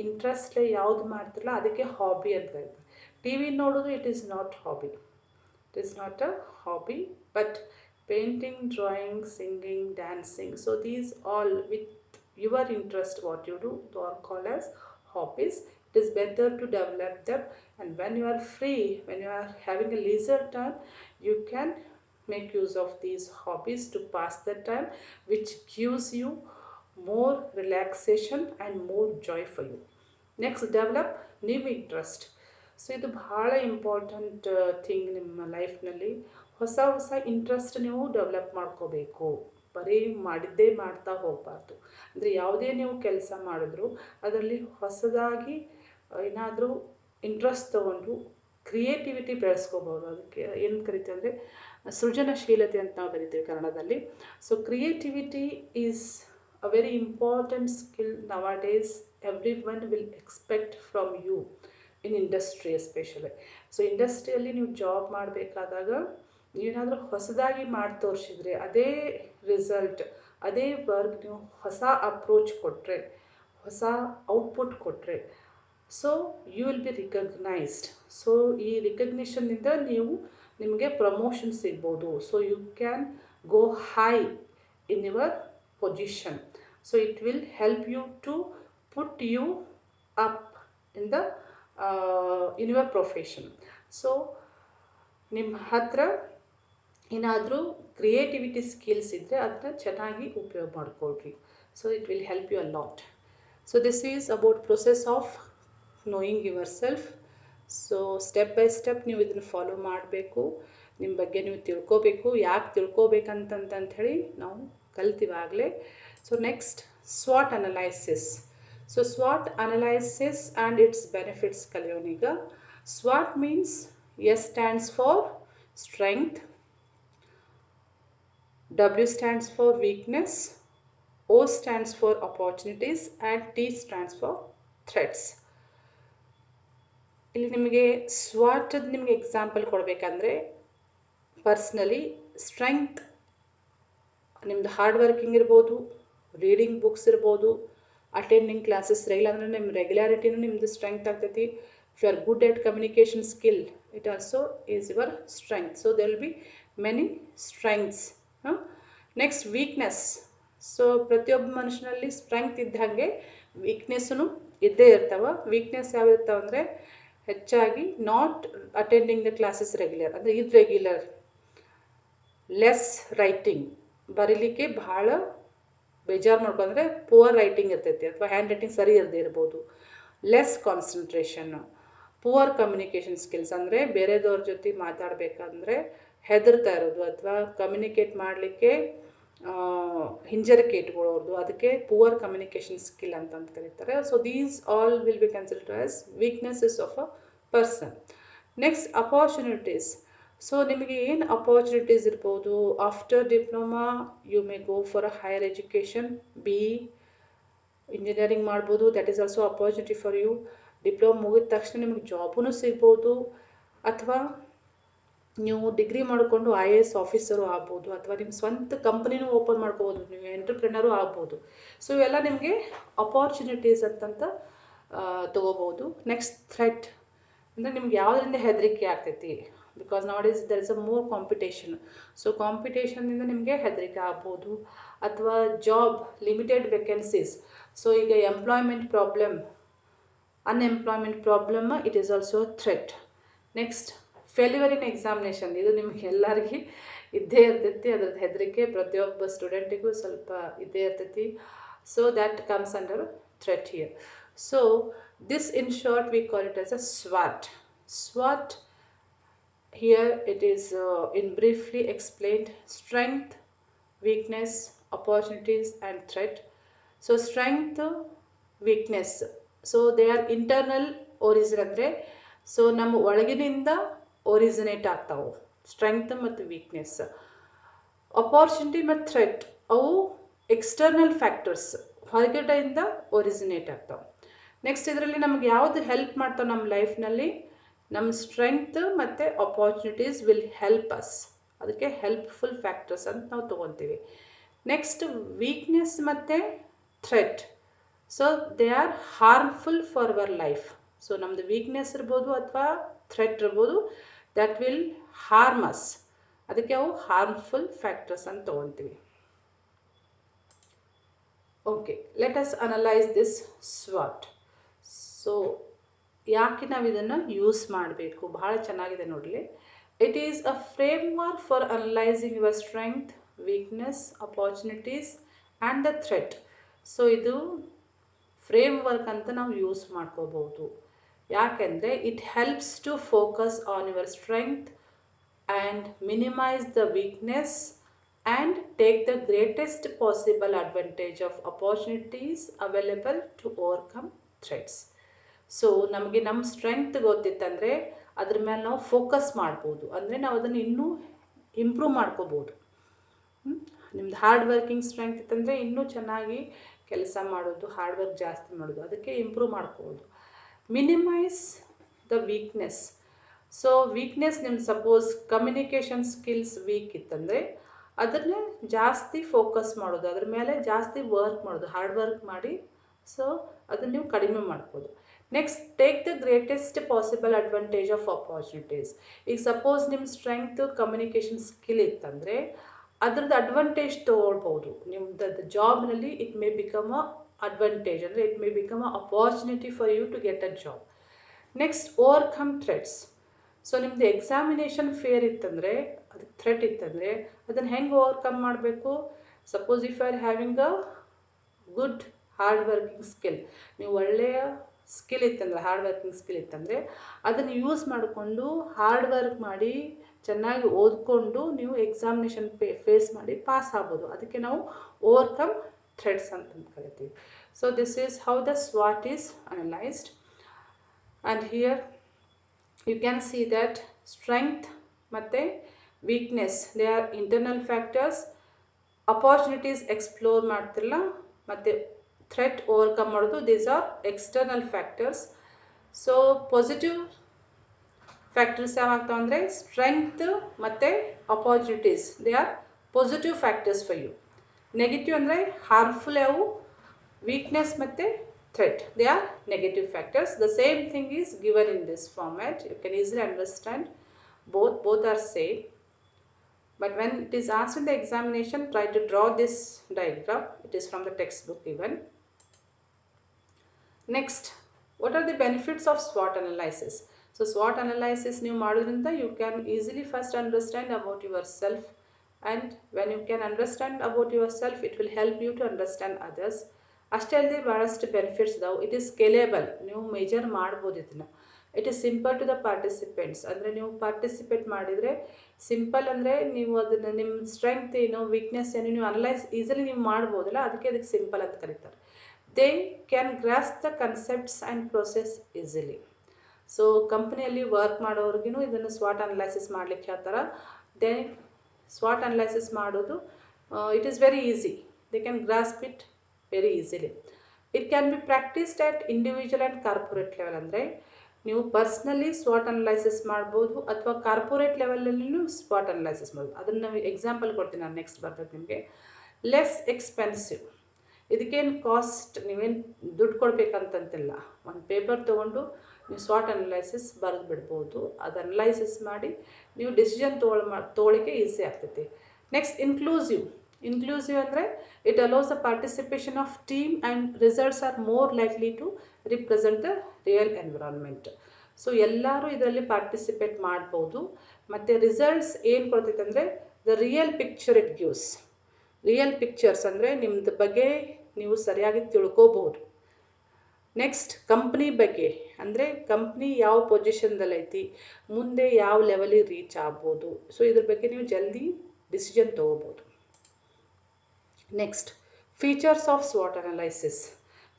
ಇಂಟ್ರೆಸ್ಟ್ಲೆ ಯಾವುದು ಮಾಡ್ತಿರಲ್ಲ ಅದಕ್ಕೆ ಹಾಬಿ ಅಂತ ಕರೀತಾರೆ. ಟಿ ವಿ ನೋಡೋದು it is not hobby, it is not a hobby, but painting, drawing, singing, dancing, so these all with your interest what you do, they are called as hobbies. It is better to develop them, and when you are free, when you are having a leisure time, you can make use of these hobbies to pass the time, which gives you more relaxation and more joy for you. Next, develop new interest. So ಇದು ಭಾಳ important thing ನಿಮ್ಮ ಲೈಫ್ನಲ್ಲಿ. ಹೊಸ interest ನೀವು develop ಮಾಡ್ಕೋಬೇಕು, ಬರೀ ಮಾಡಿದ್ದೇ ಮಾಡ್ತಾ ಹೋಗಬಾರ್ದು. ಅಂದರೆ ಯಾವುದೇ ನೀವು ಕೆಲಸ ಮಾಡಿದ್ರು ಅದರಲ್ಲಿ ಹೊಸದಾಗಿ ಏನಾದರೂ ಇಂಟ್ರೆಸ್ಟ್ ತೊಗೊಂಡು ಕ್ರಿಯೇಟಿವಿಟಿ ಬೆಳೆಸ್ಕೋಬೋದು. ಅದಕ್ಕೆ ಏನು ಕರಿತೀವಿ ಅಂದರೆ ಸೃಜನಶೀಲತೆ ಅಂತ ನಾವು ಕರಿತೀವಿ ಕನ್ನಡದಲ್ಲಿ. So creativity is a very important skill nowadays. Everyone will expect from you in industry especially. So ಇಂಡಸ್ಟ್ರಿಯಲ್ಲಿ ನೀವು ಜಾಬ್ ಮಾಡಬೇಕಾದಾಗ ನೀವೇನಾದರೂ ಹೊಸದಾಗಿ ಮಾಡಿ ತೋರಿಸಿದ್ರೆ, ಅದೇ ರಿಸಲ್ಟ್, ಅದೇ ವರ್ಕ್ ನೀವು ಹೊಸ ಅಪ್ರೋಚ್ ಕೊಟ್ಟರೆ, ಹೊಸ ಔಟ್ಪುಟ್ ಕೊಟ್ಟರೆ, so you will be recognised. So ಈ ರಿಕಗ್ನಿಷನ್ನಿಂದ ನಿಮಗೆ ಪ್ರಮೋಷನ್ ಸಿಗ್ಬೋದು. So you can go high in your position. So it will help you to put you up in the in your profession. So ನಿಮ್ಮ ಹತ್ರ ಏನಾದರೂ creativity skills ಇದ್ದರೆ ಅದನ್ನ ಚೆನ್ನಾಗಿ ಉಪಯೋಗ ಮಾಡ್ಕೊಳ್ರಿ. So it will help you a lot. So this is about process of knowing your self. So step by step ನೀವು ಇದನ್ನು ಫಾಲೋ ಮಾಡಬೇಕು. ನಿಮ್ಮ ಬಗ್ಗೆ ನೀವು ತಿಳ್ಕೋಬೇಕು. ಯಾಕೆ ತಿಳ್ಕೋಬೇಕಂತಂತ ಹೇಳಿ ನಾವು ಕಲ್ತಿವಾಗಲೇ. So next, SWOT analysis. So SWOT analysis and its benefits ಕಲಿಯೋನೀಗ. SWOT means S stands for strength, W stands for weakness, O stands for opportunities, and T stands for threats. ಇಲ್ಲಿ ನಿಮಗೆ SWOT ನಿಮಗೆ ಎಕ್ಸಾಂಪಲ್ ಕೊಡಬೇಕಂದ್ರೆ, personally strength ನಿಮ್ಮದು hard working ಇರ್ಬೋದು, reading books ಇರ್ಬೋದು, attending classes regular ಅಂದರೆ ನಿಮ್ಮ ರೆಗ್ಯುಲಾರಿಟಿನೂ ನಿಮ್ಮದು ಸ್ಟ್ರೆಂಗ್ತ್ ಆಗ್ತೈತಿ. If you are good at communication skill, it also is your strength. So there will be many strengths. Next, weakness. So ಪ್ರತಿಯೊಬ್ಬ ಮನುಷ್ಯನಲ್ಲಿ ಸ್ಟ್ರೆಂಗ್ತ್ ಇದ್ದಂಗೆ ವೀಕ್ನೆಸ್ಸೂ ಇದ್ದೇ ಇರ್ತಾವೆ. ವೀಕ್ನೆಸ್ ಯಾವ ಇರ್ತಾವೆ ಅಂದರೆ, ಹೆಚ್ಚಾಗಿ not attending the classes regular, ಅಂದರೆ ಇರ್ರೆಗ್ಯುಲರ್, ಲೆಸ್ ರೈಟಿಂಗ್, ಬರೀಲಿಕ್ಕೆ ಭಾಳ ಬೇಜಾರು ಮಾಡ್ಕೊಂಡ್ರೆ ಪುವರ್ ರೈಟಿಂಗ್ ಇರ್ತೈತಿ, ಅಥವಾ ಹ್ಯಾಂಡ್ ರೈಟಿಂಗ್ ಸರಿ ಇರದೇ ಇರ್ಬೋದು. Less concentration, poor communication skills, ಅಂದರೆ ಬೇರೆದವ್ರ ಜೊತೆ ಮಾತಾಡಬೇಕಂದ್ರೆ ಹೆದರ್ತಾ ಇರೋದು, ಅಥವಾ ಕಮ್ಯುನಿಕೇಟ್ ಮಾಡಲಿಕ್ಕೆ ಹಿಂಜರಿಕೆ ಇಟ್ಕೊಳ್ಳೋದು, ಅದಕ್ಕೆ ಪುವರ್ ಕಮ್ಯುನಿಕೇಷನ್ ಸ್ಕಿಲ್ ಅಂತ ಕರೀತಾರೆ. So these all will be considered as weaknesses of a person. Next, opportunities. So ನಿಮಗೆ ಏನು ಅಪಾರ್ಚುನಿಟೀಸ್ ಇರ್ಬೋದು, after diploma you may go for a higher education, engineering ಮಾಡ್ಬೋದು, that is also opportunity for you. Diploma ಮುಗಿದ ತಕ್ಷಣ ನಿಮಗೆ ಜಾಬೂ ಸಿಗ್ಬೋದು, ಅಥವಾ ನೀವು ಡಿಗ್ರಿ ಮಾಡಿಕೊಂಡು IAS ಆಫೀಸರು ಆಗ್ಬೋದು, ಅಥವಾ ನಿಮ್ಮ ಸ್ವಂತ ಕಂಪ್ನಿನೂ ಓಪನ್ ಮಾಡ್ಕೋಬೋದು, ನೀವು ಎಂಟರ್ಪ್ರಿನರು ಆಗ್ಬೋದು. ಸೊ ಇವೆಲ್ಲ ನಿಮಗೆ ಅಪಾರ್ಚುನಿಟೀಸ್ ಅಂತಂತ ತೊಗೋಬೋದು. Next, threat. ಅಂದರೆ ನಿಮ್ಗೆ ಯಾವುದರಿಂದ ಹೆದರಿಕೆ ಆಗ್ತೈತಿ, because nowadays there is a more competition. So ಕಾಂಪಿಟೇಷನ್ನಿಂದ ನಿಮಗೆ ಹೆದರಿಕೆ ಆಗ್ಬೋದು, ಅಥವಾ ಜಾಬ್ ಲಿಮಿಟೆಡ್ ವೇಕೆನ್ಸೀಸ್. ಸೊ ಈಗ employment problem, unemployment problem, it is also threat. Next, failure in examination. ಇದು ನಿಮ್ಗೆ ಎಲ್ಲರಿಗೂ ಇದ್ದೇ ಇರ್ತೈತಿ, ಅದ್ರದ್ದು ಹೆದರಿಕೆ ಪ್ರತಿಯೊಬ್ಬ ಸ್ಟೂಡೆಂಟಿಗೂ ಸ್ವಲ್ಪ ಇದ್ದೇ ಇರ್ತೈತಿ. So that comes under threat here. So this in short we call it as a SWOT. SWOT here it is in briefly explained: strength, weakness, opportunities and threat. So strength, weakness, so they are internal origin, andre so ನಮ್ಮ ಒಳಗಿನಿಂದ originate ಆಗ್ತಾವೆ strength ಮತ್ತು weakness. Opportunity ಮತ್ತು threat ಅವು external factors ಹೊರಗಡೆಯಿಂದ originate ಆಗ್ತಾವೆ. Next ಇದರಲ್ಲಿ ನಮ್ಗೆ ಯಾವುದು ಹೆಲ್ಪ್ ಮಾಡ್ತಾವೆ ನಮ್ಮ ಲೈಫ್ನಲ್ಲಿ, ನಮ್ಮ ಸ್ಟ್ರೆಂಗ್ತ್ ಮತ್ತು ಅಪಾರ್ಚುನಿಟೀಸ್ ವಿಲ್ ಹೆಲ್ಪ್ ಅಸ್, ಅದಕ್ಕೆ ಹೆಲ್ಪ್ಫುಲ್ ಫ್ಯಾಕ್ಟರ್ಸ್ ಅಂತ ನಾವು ತೊಗೊತೀವಿ. ನೆಕ್ಸ್ಟ್ ವೀಕ್ನೆಸ್ ಮತ್ತು threat, so they are harmful for our life. So ನಮ್ಮದು ವೀಕ್ನೆಸ್ ಇರ್ಬೋದು ಅಥವಾ ಥ್ರೆಟ್ ಇರ್ಬೋದು, ದಟ್ ವಿಲ್ ಹಾರ್ಮ್ ಅಸ್, ಅದಕ್ಕೆ ಅವು ಹಾರ್ಮ್ಫುಲ್ ಫ್ಯಾಕ್ಟರ್ಸ್ ಅಂತ ತೊಗೊತೀವಿ. Okay, let us analyse this ಸ್ವಾಟ್. ಸೊ ಯಾಕೆ ನಾವು ಇದನ್ನು ಯೂಸ್ ಮಾಡಬೇಕು, ಭಾಳ ಚೆನ್ನಾಗಿದೆ ನೋಡಲಿ. It is a framework for analysing your strength, weakness, opportunities and the threat. So ಇದು ಫ್ರೇಮ್ವರ್ಕ್ ಅಂತ ನಾವು ಯೂಸ್ ಮಾಡ್ಕೋಬಹುದು. ಯಾಕೆಂದರೆ it helps to focus on your strength and minimise the weakness and take the greatest possible advantage of opportunities available to overcome threats. So ನಮಗೆ ನಮ್ಮ strength ಗೊತ್ತಿತ್ತಂದರೆ ಅದ್ರ ಮೇಲೆ ನಾವು ಫೋಕಸ್ ಮಾಡ್ಬೋದು, ಅಂದರೆ ನಾವು ಅದನ್ನು ಇನ್ನೂ ಇಂಪ್ರೂವ್ ಮಾಡ್ಕೋಬೋದು. ನಿಮ್ದು ಹಾರ್ಡ್ ವರ್ಕಿಂಗ್ ಸ್ಟ್ರೆಂಗ್ತ್ ಇತ್ತಂದರೆ ಇನ್ನೂ ಚೆನ್ನಾಗಿ ಕೆಲಸ ಮಾಡೋದು, ಹಾರ್ಡ್ ವರ್ಕ್ ಜಾಸ್ತಿ ಮಾಡೋದು, ಅದಕ್ಕೆ ಇಂಪ್ರೂವ್ ಮಾಡ್ಕೋಬೋದು. Minimise the weakness. So weakness ನಿಮ್ದು ಸಪೋಸ್ ಕಮ್ಯುನಿಕೇಷನ್ ಸ್ಕಿಲ್ಸ್ ವೀಕ್ ಇತ್ತಂದರೆ ಅದನ್ನೇ ಜಾಸ್ತಿ ಫೋಕಸ್ ಮಾಡೋದು, ಅದ್ರ ಮೇಲೆ ಜಾಸ್ತಿ ವರ್ಕ್ ಮಾಡೋದು, ಹಾರ್ಡ್ ವರ್ಕ್ ಮಾಡಿ ಸೊ ಅದನ್ನು ನೀವು ಕಡಿಮೆ ಮಾಡ್ಬೋದು. Next, take the greatest possible advantage of opportunities. ಈಗ ಸಪೋಸ್ ನಿಮ್ಮ ಸ್ಟ್ರೆಂಗ್ತ್ ಕಮ್ಯುನಿಕೇಷನ್ ಸ್ಕಿಲ್ ಇತ್ತಂದರೆ ಅದ್ರದ್ದು ಅಡ್ವಾಂಟೇಜ್ ತೊಗೊಳ್ಬೋದು. ನಿಮ್ಮದು ಜಾಬ್ನಲ್ಲಿ it may become a advantage, ಅಂದರೆ it may become a opportunity for you to get a job. Next, overcome threats. So ನಿಮ್ಮದು examination fear ಇತ್ತಂದರೆ, ಅದಕ್ಕೆ ಥ್ರೆಟ್ ಇತ್ತಂದರೆ ಅದನ್ನು ಹೆಂಗೆ ಓವರ್ಕಮ್ ಮಾಡಬೇಕು. Suppose if you are having a good hard working skill, ನೀವು ಒಳ್ಳೆಯ ಸ್ಕಿಲ್ ಇತ್ತಂದರೆ, ಹಾರ್ಡ್ ವರ್ಕಿಂಗ್ ಸ್ಕಿಲ್ ಇತ್ತಂದರೆ ಅದನ್ನು ಯೂಸ್ ಮಾಡಿಕೊಂಡು ಹಾರ್ಡ್ ವರ್ಕ್ ಮಾಡಿ ಚೆನ್ನಾಗಿ ಓದ್ಕೊಂಡು ನೀವು ಎಕ್ಸಾಮಿನೇಷನ್ ಫೇಸ್ ಮಾಡಿ ಪಾಸ್ ಆಗ್ಬೋದು. ಅದಕ್ಕೆ ನಾವು ಓವರ್ಕಮ್ ಥ್ರೆಟ್ಸ್ ಅಂತ ಕರಿತೀವಿ. So this is how the ಸ್ವಾಟ್ is analysed. And here you can see that strength ಮತ್ತು weakness they are internal factors, opportunities explore ಮಾಡ್ತಿರಲ್ಲ ಮತ್ತು ಥ್ರೆಟ್ ಓವರ್ಕಮ್ ಮಾಡೋದು, these are external factors. So positive factors ಯಾವಾಗ್ತಾವ ಅಂದರೆ strength ಮತ್ತು opportunities, they are positive factors for you. Negative ಅಂದರೆ harmful ಯಾವು, weakness ಮತ್ತು threat, they are negative factors. The same thing is given in this format, you can easily understand both are same, but when it is asked in the examination, try to draw this diagram. It is from the textbook given. Next, what are the benefits of SWOT analysis? So SWOT analysis ನೀವು ಮಾಡೋದ್ರಿಂದ you can easily first understand about yourself, and when you can understand about yourself, it will help you to understand others. ಅಷ್ಟೇ ಅಲ್ಲದೆ ಭಾಳಷ್ಟು benefits ಇದಾವೆ. It is ಸ್ಕೇಲೇಬಲ್, ನೀವು measure ಮಾಡ್ಬೋದು ಇದನ್ನು. It is simple to the participants, ಅಂದರೆ ನೀವು participate ಮಾಡಿದರೆ ಸಿಂಪಲ್ ಅಂದರೆ ನೀವು ಅದನ್ನು ನಿಮ್ಮ ಸ್ಟ್ರೆಂಗ್ತ್ ಏನು ವೀಕ್ನೆಸ್ ಏನು ನೀವು ಅನಲೈಸ್ ಈಸಿಲಿ ನೀವು ಮಾಡ್ಬೋದಲ್ಲ, ಅದಕ್ಕೆ ಸಿಂಪಲ್ ಅಂತ ಕರೀತಾರೆ. They can grasp the concepts and process easily. So ಕಂಪ್ನಿಯಲ್ಲಿ ವರ್ಕ್ ಮಾಡೋರಿಗೂ ಇದನ್ನು ಸ್ವಾಟ್ ಅನಲೈಸಿಸ್ ಮಾಡಲಿಕ್ಕೆ ಹೇಳ್ತಾರೆ. ದೇ ಸ್ವಾಟ್ ಅನಲೈಸಿಸ್ ಮಾಡೋದು it is very easy, they can grasp it very easily. It can be practiced at individual and corporate level, ಅಂದರೆ ನೀವು personally ಸ್ವಾಟ್ analysis ಮಾಡ್ಬೋದು ಅಥವಾ corporate ಲೆವೆಲಲ್ಲೂ ಸ್ವಾಟ್ analysis ಮಾಡ್ಬೋದು. ಅದನ್ನು ನಾವು ಎಕ್ಸಾಂಪಲ್ ಕೊಡ್ತೀನಿ ನಾನು, ನೆಕ್ಸ್ಟ್ ಬರ್ತದೆ ನಿಮಗೆ. ಲೆಸ್ ಎಕ್ಸ್ಪೆನ್ಸಿವ್, ಇದಕ್ಕೇನು ಕಾಸ್ಟ್ ನೀವೇನು ದುಡ್ಡು ಕೊಡಬೇಕಂತಂತಿಲ್ಲ. ಒಂದು ಪೇಪರ್ ತೊಗೊಂಡು ನೀವು ಸ್ವಾಟ್ ಅನಲೈಸಿಸ್ ಬರೆದು ಬಿಡ್ಬೋದು. ಅದು ಅನಲೈಸಿಸ್ ಮಾಡಿ ನೀವು ಡಿಸಿಷನ್ ತೊಗೊಳಿಕ್ಕೆ ಈಸಿ ಆಗ್ತೈತಿ. ನೆಕ್ಸ್ಟ್, ಇನ್ಕ್ಲೂಸಿವ್ ಅಂದರೆ it allows the participation of team and results are more likely to represent the real environment. So ಎಲ್ಲರೂ ಇದರಲ್ಲಿ ಪಾರ್ಟಿಸಿಪೇಟ್ ಮಾಡ್ಬೋದು. ಮತ್ತು ರಿಸಲ್ಟ್ಸ್ ಏನು ಕೊಡ್ತೈತೆ ಅಂದರೆ the real picture it gives. Real pictures ಅಂದರೆ ನಿಮ್ಮದು ಬಗ್ಗೆ ನೀವು ಸರಿಯಾಗಿ ತಿಳ್ಕೋಬೋದು. ನೆಕ್ಸ್ಟ್, ಕಂಪ್ನಿ ಬಗ್ಗೆ ಅಂದರೆ ಕಂಪ್ನಿ ಯಾವ ಪೊಸಿಷನ್ದಲ್ಲಿ ಐತಿ, ಮುಂದೆ ಯಾವ ಲೆವೆಲಿಗೆ ರೀಚ್ ಆಗ್ಬೋದು. ಸೊ ಇದ್ರ ಬಗ್ಗೆ ನೀವು ಜಲ್ದಿ ಡಿಸಿಷನ್ ತೊಗೋಬೋದು. ನೆಕ್ಸ್ಟ್, ಫೀಚರ್ಸ್ ಆಫ್ ಸ್ವಾಟ್ ಅನಲೈಸಿಸ್.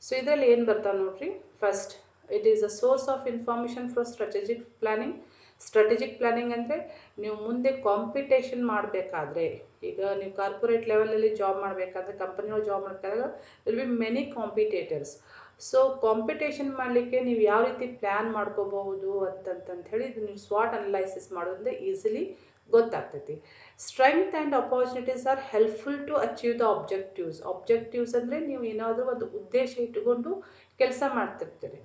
ಸೊ ಇದರಲ್ಲಿ ಏನು ಬರ್ತಾವೆ ನೋಡ್ರಿ. First, it is a source of information for strategic planning. Strategic planning ಅಂದರೆ ನೀವು ಮುಂದೆ ಕಾಂಪಿಟೇಷನ್ ಮಾಡಬೇಕಾದ್ರೆ, ಈಗ ನೀವು ಕಾರ್ಪೊರೇಟ್ ಲೆವೆಲಲ್ಲಿ ಜಾಬ್ ಮಾಡಬೇಕಾದ್ರೆ, ಕಂಪನಿಯೊಳಗೆ ಜಾಬ್ ಮಾಡಬೇಕಾದಾಗ will be many competitors. So competition ಮಾಡಲಿಕ್ಕೆ ನೀವು ಯಾವ ರೀತಿ ಪ್ಲ್ಯಾನ್ ಮಾಡ್ಕೋಬಹುದು ಅಂತಂತ ಹೇಳಿ ಇದು ನೀವು ಸ್ವಾಟ್ ಅನಲೈಸಿಸ್ ಮಾಡೋದ್ರಿಂದ ಈಸಿಲಿ ಗೊತ್ತಾಗ್ತೈತಿ. Strength and opportunities are helpful to achieve the objectives ಅಂದರೆ ನೀವು ಏನಾದರೂ ಒಂದು ಉದ್ದೇಶ ಇಟ್ಟುಕೊಂಡು ಕೆಲಸ ಮಾಡ್ತಿರ್ತೀರಿ.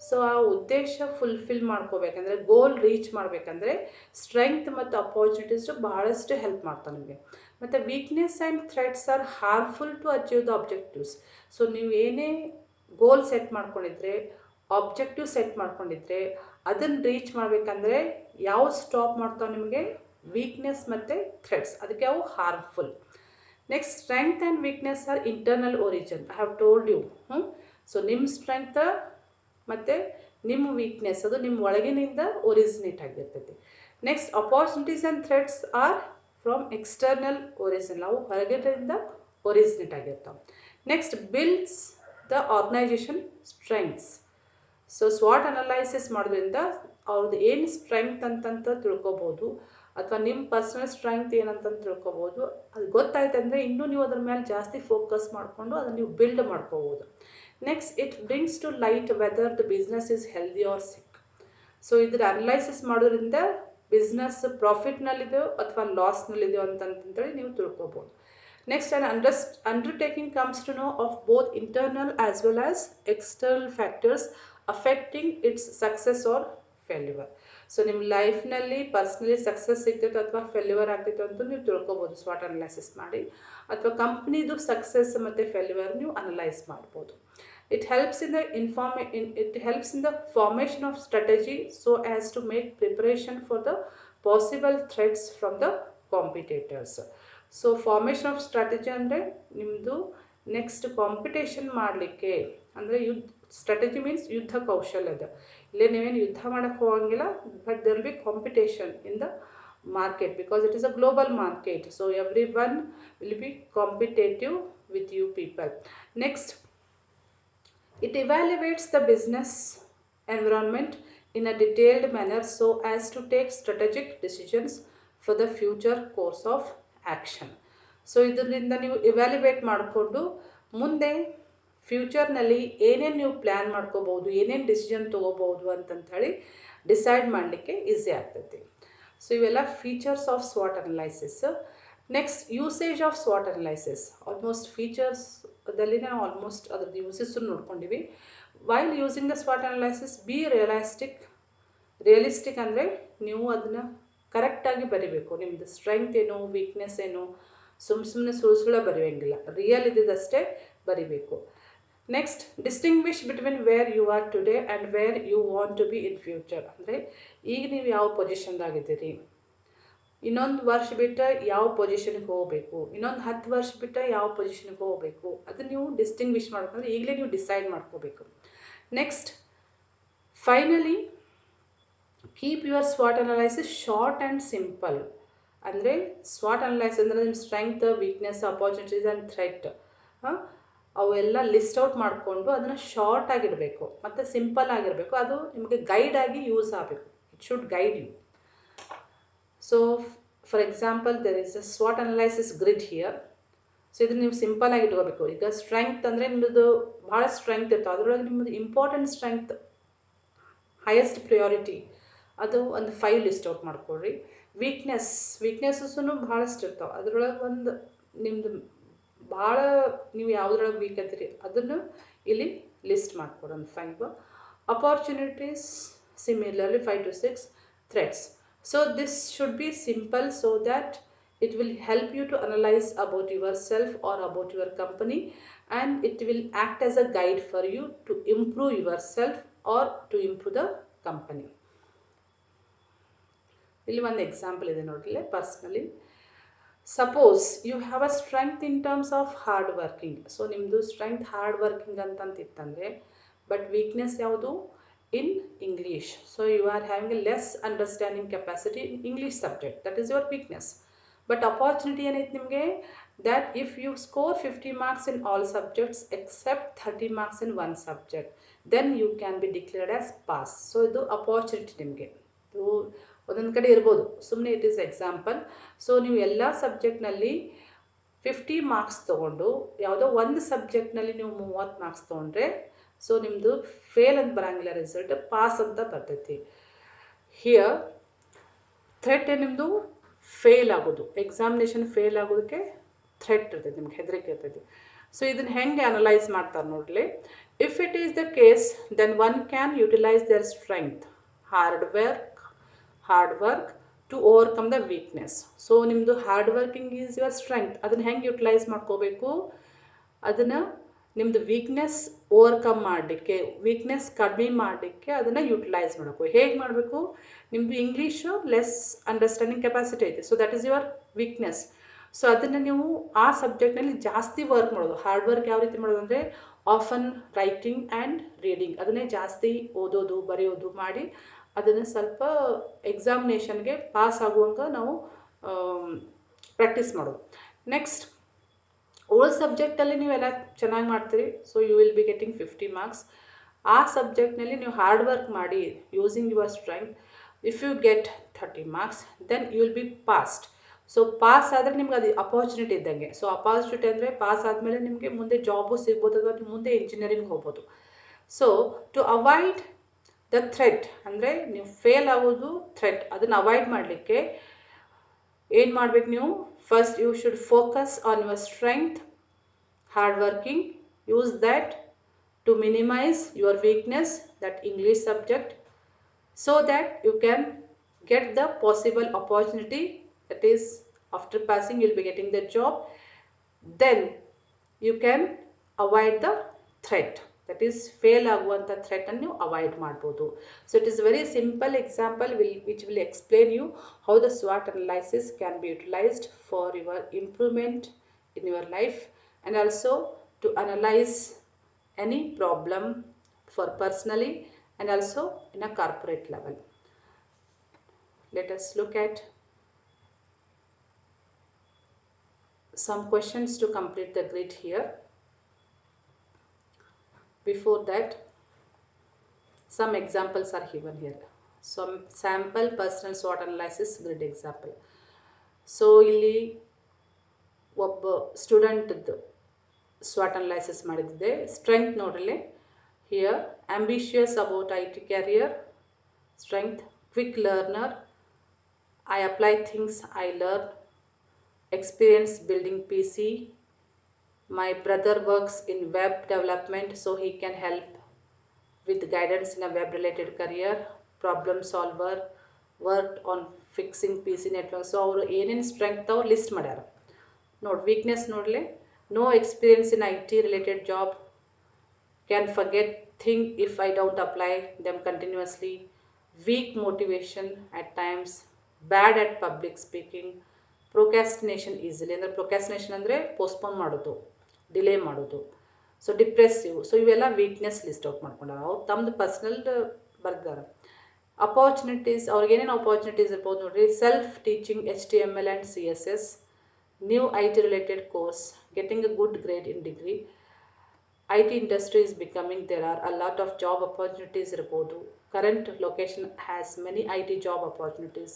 ಸೊ ಆ ಉದ್ದೇಶ ಫುಲ್ಫಿಲ್ ಮಾಡ್ಕೋಬೇಕಂದ್ರೆ, ಗೋಲ್ ರೀಚ್ ಮಾಡಬೇಕಂದ್ರೆ ಸ್ಟ್ರೆಂಗ್ತ್ ಮತ್ತು ಅಪಾರ್ಚುನಿಟೀಸು ಬಹಳಷ್ಟು ಹೆಲ್ಪ್ ಮಾಡ್ತಾವೆ ನಿಮಗೆ. ಮತ್ತು weakness and threats are harmful to achieve the objectives. So ನೀವು ಏನೇ ಗೋಲ್ ಸೆಟ್ ಮಾಡ್ಕೊಂಡಿದ್ರೆ, ಆಬ್ಜೆಕ್ಟಿವ್ ಸೆಟ್ ಮಾಡ್ಕೊಂಡಿದ್ರೆ, ಅದನ್ನು ರೀಚ್ ಮಾಡಬೇಕಂದ್ರೆ ಯಾವ ಸ್ಟಾಪ್ ಮಾಡ್ತಾವೆ ನಿಮಗೆ? ವೀಕ್ನೆಸ್ ಮತ್ತು ಥ್ರೆಟ್ಸ್. ಅದಕ್ಕೆ ಅವು harmful. Next, strength and weakness are internal origin. I have told you. So ನಿಮ್ಮ ಸ್ಟ್ರೆಂಗ್ತ್ ಮತ್ತು ನಿಮ್ಮ ವೀಕ್ನೆಸ್ ಅದು ನಿಮ್ಮ ಒಳಗಿನಿಂದ ಒರಿಜಿನೇಟ್ ಆಗಿರ್ತೈತಿ. Next, opportunities and threats are from external origin. ಅವು ಹೊರಗಿನಿಂದ ಒರಿಜಿನೇಟ್ ಆಗಿರ್ತಾವೆ. Next, builds the organization strengths. So ಸ್ವಾಟ್ ಅನಲೈಸಿಸ್ ಮಾಡೋದ್ರಿಂದ ಅವ್ರದ್ದು ಏನು ಸ್ಟ್ರೆಂಗ್ತ್ ಅಂತಂತ ತಿಳ್ಕೊಬೋದು, ಅಥವಾ ನಿಮ್ಮ ಪರ್ಸನಲ್ ಸ್ಟ್ರೆಂಗ್ತ್ ಏನಂತಂದು ತಿಳ್ಕೊಬೋದು. ಅದು ಗೊತ್ತಾಯ್ತು ಅಂದರೆ ಇನ್ನೂ ನೀವು ಅದ್ರ ಮೇಲೆ ಜಾಸ್ತಿ ಫೋಕಸ್ ಮಾಡಿಕೊಂಡು ಅದನ್ನು ನೀವು ಬಿಲ್ಡ್ ಮಾಡ್ಕೋಬೋದು. Next, it brings to light whether the business is healthy or sick. So ಇದ್ರ ಅನಲೈಸಿಸ್ ಮಾಡೋದ್ರಿಂದ ಬಿಸ್ನೆಸ್ ಪ್ರಾಫಿಟ್ನಲ್ಲಿದೆಯೋ ಅಥವಾ ಲಾಸ್ನಲ್ಲಿದೆಯೋ ಅಂತಂತೇಳಿ ನೀವು ತಿಳ್ಕೊಬೋದು. Next, an undertaking comes to know of both internal as well as external factors affecting its success or failure. So ನಿಮ್ಮ ಲೈಫ್ನಲ್ಲಿ personally success ಸಿಗ್ತೈತೆ ಅಥವಾ ಫೇಲ್ಯೂರ್ ಆಗ್ತೈತೆ ಅಂತ ನೀವು ತಿಳ್ಕೊಬೋದು ಸ್ವಾಟ್ ಅನಲೈಸಿಸ್ ಮಾಡಿ, ಅಥವಾ ಕಂಪ್ನಿದು ಸಕ್ಸಸ್ ಮತ್ತು ಫೇಲ್ಯೂರ್ ನೀವು ಅನಲೈಸ್ ಮಾಡ್ಬೋದು. It helps in the formation of strategy so as to make preparation for the possible threats from the competitors. So formation of strategy ಅಂದರೆ ನಿಮ್ಮದು ನೆಕ್ಸ್ಟ್ ಕಾಂಪಿಟೇಷನ್ ಮಾಡಲಿಕ್ಕೆ, ಅಂದರೆ ಸ್ಟ್ರಾಟಜಿ ಮೀನ್ಸ್ ಯುದ್ಧ ಕೌಶಲ್ಯದ. ಇಲ್ಲೇ ನೀವೇನು ಯುದ್ಧ ಮಾಡೋಕ್ಕೆ ಹೋಗಂಗಿಲ್ಲ, but there will be competition in the market because it is a global market. So everyone will be competitive with you people. Next, it evaluates the business environment in a detailed manner so as to take strategic decisions for the future course of action. So ಇದರಿಂದ ನೀವು evaluate ಮಾಡಿಕೊಂಡು ಮುಂದೆ ಫ್ಯೂಚರ್ನಲ್ಲಿ ಏನೇನು ನೀವು plan ಮಾಡ್ಕೋಬೋದು, ಏನೇನು decision ತೊಗೋಬೋದು ಅಂತಂಥೇಳಿ decide ಮಾಡಲಿಕ್ಕೆ ಈಸಿ ಆಗ್ತೈತಿ. ಸೊ ಇವೆಲ್ಲ ಫೀಚರ್ಸ್ ಆಫ್ ಸ್ವಾಟ್ ಅನಲೈಸಿಸ್. ನೆಕ್ಸ್ಟ್, ಯೂಸೇಜ್ ಆಫ್ ಸ್ವಾಟ್ ಅನಲೈಸಿಸ್. ಆಲ್ಮೋಸ್ಟ್ ಫೀಚರ್ಸ್ದಲ್ಲಿ ನಾವು ಆಲ್ಮೋಸ್ಟ್ ಅದ್ರದ್ದು ಯೂಸಸ್ಸನ್ನು ನೋಡ್ಕೊಂಡಿವಿ. While using the ಸ್ವಾಟ್ analysis, B realistic ಅಂದರೆ ನೀವು ಅದನ್ನು ಕರೆಕ್ಟಾಗಿ ಬರಿಬೇಕು. ನಿಮ್ಮದು ಸ್ಟ್ರೆಂಗ್ತ್ ಏನು, ವೀಕ್ನೆಸ್ ಏನು, ಸುಮ್ಮನೆ ಸುಳ್ಳು ಬರೆಯೋಂಗಿಲ್ಲ, ರಿಯಲ್ ಇದ್ದದಷ್ಟೇ ಬರಿಬೇಕು. Next, distinguish between where you are today and where you want to be in future. ಅಂದರೆ ಈಗ ನೀವು ಯಾವ ಪೊಸಿಷನ್ದಾಗಿದ್ದೀರಿ, ಇನ್ನೊಂದು ವರ್ಷ ಬಿಟ್ಟು ಯಾವ ಪೊಸಿಷನ್ಗೆ ಹೋಗಬೇಕು, ಇನ್ನೊಂದು 10 ವರ್ಷ ಬಿಟ್ಟು ಯಾವ ಪೊಸಿಷನ್ಗೆ ಹೋಗಬೇಕು, ಅದನ್ನು ನೀವು ಡಿಸ್ಟಿಂಗ್ವಿಶ್ ಮಾಡ್ಕೊಂಡ್ರೆ ಈಗಲೇ ನೀವು ಡಿಸೈಡ್ ಮಾಡ್ಕೋಬೇಕು. ನೆಕ್ಸ್ಟ್, ಫೈನಲಿ, ಕೀಪ್ ಯುವರ್ ಸ್ವಾಟ್ ಅನಲೈಸಿಸ್ ಶಾರ್ಟ್ ಆ್ಯಂಡ್ ಸಿಂಪಲ್. ಅಂದರೆ ಸ್ವಾಟ್ ಅನಲೈಸ್ ಅಂದರೆ ನಿಮ್ಮ strength, weakness, opportunities and threat ಅವೆಲ್ಲ ಲಿಸ್ಟ್ ಔಟ್ ಮಾಡಿಕೊಂಡು ಅದನ್ನು ಶಾರ್ಟ್ ಆಗಿಡಬೇಕು ಮತ್ತು ಸಿಂಪಲ್ ಆಗಿರಬೇಕು. ಅದು ನಿಮಗೆ ಗೈಡ್ ಆಗಿ ಯೂಸ್ ಆಗಬೇಕು. It should guide you. So for example, there is a ಸ್ವಾಟ್ ಅನಲೈಸಿಸ್ ಗ್ರಿಡ್ ಹಿಯರ್. ಸೊ ಇದನ್ನು ನೀವು ಸಿಂಪಲ್ ಆಗಿ ಇಟ್ಕೋಬೇಕು. ಈಗ ಸ್ಟ್ರೆಂಗ್ತ್ ಅಂದರೆ ನಿಮ್ಮದು ಭಾಳ ಸ್ಟ್ರೆಂಗ್ತ್ ಇರ್ತವೆ, ಅದರೊಳಗೆ ನಿಮ್ಮದು ಇಂಪಾರ್ಟೆಂಟ್ ಸ್ಟ್ರೆಂಗ್ತ್, ಹೈಯೆಸ್ಟ್ ಪ್ರಿಯಾರಿಟಿ, ಅದು ಒಂದು 5 ಲಿಸ್ಟ್ ಔಟ್ ಮಾಡ್ಕೊಳ್ರಿ. ವೀಕ್ನೆಸ್ಸೂ ಭಾಳಷ್ಟು ಇರ್ತಾವೆ, ಅದರೊಳಗೆ ಒಂದು ನಿಮ್ಮದು ಭಾಳ ನೀವು ಯಾವುದ್ರೊಳಗೆ ವೀಕ್ ಅಂತೀರಿ ಅದನ್ನು ಇಲ್ಲಿ ಲಿಸ್ಟ್ ಮಾಡ್ಕೊಡಿ, ಒಂದು 5. Opportunities similarly 5 to 6 threats. So this should be simple so that it will help you to analyze about yourself or about your company, and it will act as a guide for you to improve yourself or to improve the company. ಇಲ್ಲಿ ಒಂದು example ಇದೆ ನೋಡ್ರಿ. Personally suppose you have a strength in terms of hard working. So ನಿಮ್ಮದು strength hard working ಅಂತಂತಿತ್ತಂದರೆ, but weakness ಯಾವುದು? In English. So you are having a less understanding capacity in English subject, that is your weakness. But opportunity ಏನೈತೆ ನಿಮಗೆ? that if you score 50 marks in all subjects except 30 marks in one subject, then you can be declared as pass. So ಇದು opportunity ನಿಮಗೆ. ಒಂದೊಂದು ಕಡೆ ಇರ್ಬೋದು, ಸುಮ್ಮನೆ it is example. So ನೀವು ಎಲ್ಲ ಸಬ್ಜೆಕ್ಟ್ನಲ್ಲಿ 50 ಮಾರ್ಕ್ಸ್ ತೊಗೊಂಡು ಯಾವುದೋ ಒಂದು ಸಬ್ಜೆಕ್ಟ್ನಲ್ಲಿ ನೀವು 30 ಮಾರ್ಕ್ಸ್ ತೊಗೊಂಡ್ರೆ ಸೊ ನಿಮ್ಮದು ಫೇಲ್ ಅಂತ ಬರೋಂಗಿಲ್ಲ, ರಿಸಲ್ಟ್ ಪಾಸ್ ಅಂತ ಬರ್ತೈತಿ. ಹಿಯರ್ ಥ್ರೆಟ್ ನಿಮ್ಮದು ಫೇಲ್ ಆಗೋದು, ಎಕ್ಸಾಮಿನೇಷನ್ ಫೇಲ್ ಆಗೋದಕ್ಕೆ ಥ್ರೆಟ್ ಇರ್ತೈತಿ, ನಿಮ್ಗೆ ಹೆದರಿಕೆ ಇರ್ತೈತಿ. ಸೊ ಇದನ್ನು ಹೆಂಗೆ ಅನಲೈಸ್ ಮಾಡ್ತಾರೆ ನೋಡಲಿ. If it is the case then one can utilise their strength, hard work to overcome the weakness. So ನಿಮ್ಮದು hard working is your strength, ಅದನ್ನು ಹೆಂಗೆ ಯುಟಿಲೈಸ್ ಮಾಡ್ಕೋಬೇಕು, ಅದನ್ನು ನಿಮ್ಮದು ವೀಕ್ನೆಸ್ ಓವರ್ಕಮ್ ಮಾಡಲಿಕ್ಕೆ, ವೀಕ್ನೆಸ್ ಕಡಿಮೆ ಮಾಡಲಿಕ್ಕೆ ಅದನ್ನು ಯುಟಿಲೈಸ್ ಮಾಡಬೇಕು. ಹೇಗೆ ಮಾಡಬೇಕು, ನಿಮ್ಮದು ಇಂಗ್ಲೀಷು ಲೆಸ್ ಅಂಡರ್ಸ್ಟ್ಯಾಂಡಿಂಗ್ ಕೆಪಾಸಿಟಿ ಐತೆ, so that is your weakness. So ಅದನ್ನು ನೀವು ಆ ಸಬ್ಜೆಕ್ಟ್ನಲ್ಲಿ ಜಾಸ್ತಿ ವರ್ಕ್ ಮಾಡೋದು. ಹಾರ್ಡ್ ವರ್ಕ್ ಯಾವ ರೀತಿ ಮಾಡೋದು ಅಂದರೆ ಆಫನ್ ರೈಟಿಂಗ್ ಆ್ಯಂಡ್ ರೀಡಿಂಗ್, ಅದನ್ನೇ ಜಾಸ್ತಿ ಓದೋದು ಬರೆಯೋದು ಮಾಡಿ ಅದನ್ನು ಸ್ವಲ್ಪ ಎಕ್ಸಾಮಿನೇಷನ್ಗೆ ಪಾಸ್ ಆಗುವಂಗೆ ನಾವು ಪ್ರಾಕ್ಟೀಸ್ ಮಾಡೋದು. ನೆಕ್ಸ್ಟ್ ಓಲ್ಡ್ ಸಬ್ಜೆಕ್ಟಲ್ಲಿ ನೀವೆಲ್ಲ ಚೆನ್ನಾಗಿ ಮಾಡ್ತೀರಿ, so you will be getting 50 marks. ಆ ಸಬ್ಜೆಕ್ಟ್ನಲ್ಲಿ ನೀವು ಹಾರ್ಡ್ ವರ್ಕ್ ಮಾಡಿ using your strength, if you get 30 marks then you will be passed. So pass ಆದರೆ ನಿಮ್ಗೆ ಅದು ಅಪಾರ್ಚುನಿಟಿ ಇದ್ದಂಗೆ. ಸೊ ಅಪಾರ್ಚುನಿಟಿ ಅಂದರೆ ಪಾಸ್ ಆದಮೇಲೆ ನಿಮಗೆ ಮುಂದೆ ಜಾಬು ಸಿಗ್ಬೋದು ಅಥವಾ ಮುಂದೆ ಇಂಜಿನಿಯರಿಂಗ್ ಹೋಗ್ಬೋದು. So to avoid the threat ಅಂದರೆ ನೀವು ಫೇಲ್ ಆಗೋದು ಥ್ರೆಟ್, ಅದನ್ನು ಅವಾಯ್ಡ್ ಮಾಡಲಿಕ್ಕೆ ಏನು ಮಾಡಬೇಕು ನೀವು, first you should focus on your strength, hard working, use that to minimise your weakness, that English subject, so that you can get the possible opportunity, that is after passing you will be getting the job. Then you can avoid the threat, that is fail aguanta threat annu avoid ಮಾಡಬಹುದು. So it is a very simple example which will explain you how the SWOT analysis can be utilized for your improvement in your life and also to analyze any problem for personally and also in a corporate level. Let us look at some questions to complete the grid here. Before that, some examples are given here. Some sample personal SWOT analysis grid example. So ಇಲ್ಲಿ ಒಬ್ಬ ಸ್ಟೂಡೆಂಟ್ದು SWOT analysis ಮಾಡಿದ್ದೆ. Strength ನೋಡ್ರಿ, here ambitious about IT career, strength quick learner, I apply things I learn, experience building PC, my brother works in web development so he can help with guidance in a web related career, problem solver, worked on fixing PC network. So ಅವರು ಏನೇನು strength ಅವ್ರು list ಮಾಡ್ಯಾರ ನೋಡಿ. Weakness ನೋಡಲಿ, no experience in IT related job, can forget thing if I don't apply them continuously, weak motivation at times, bad at public speaking, procrastination easily, ಅಂದರೆ procrastination ಅಂದರೆ postpone ಮಾಡೋದು, delay ಮಾಡೋದು, so depressive. So ಇವೆಲ್ಲ weakness list out ಮಾಡ್ಕೊಂಡಾರ, ಅವ್ರು ತಮ್ಮದು personal ಬರ್ದಾರೆ. Opportunities, ಅವ್ರಿಗೇನೇನು opportunities ಇರ್ಬೋದು ನೋಡ್ರಿ, self teaching HTML and CSS, new IT related course, getting a good grade in degree, IT industry is becoming, there are a lot of job opportunities ಇರ್ಬೋದು, current location has many IT job opportunities,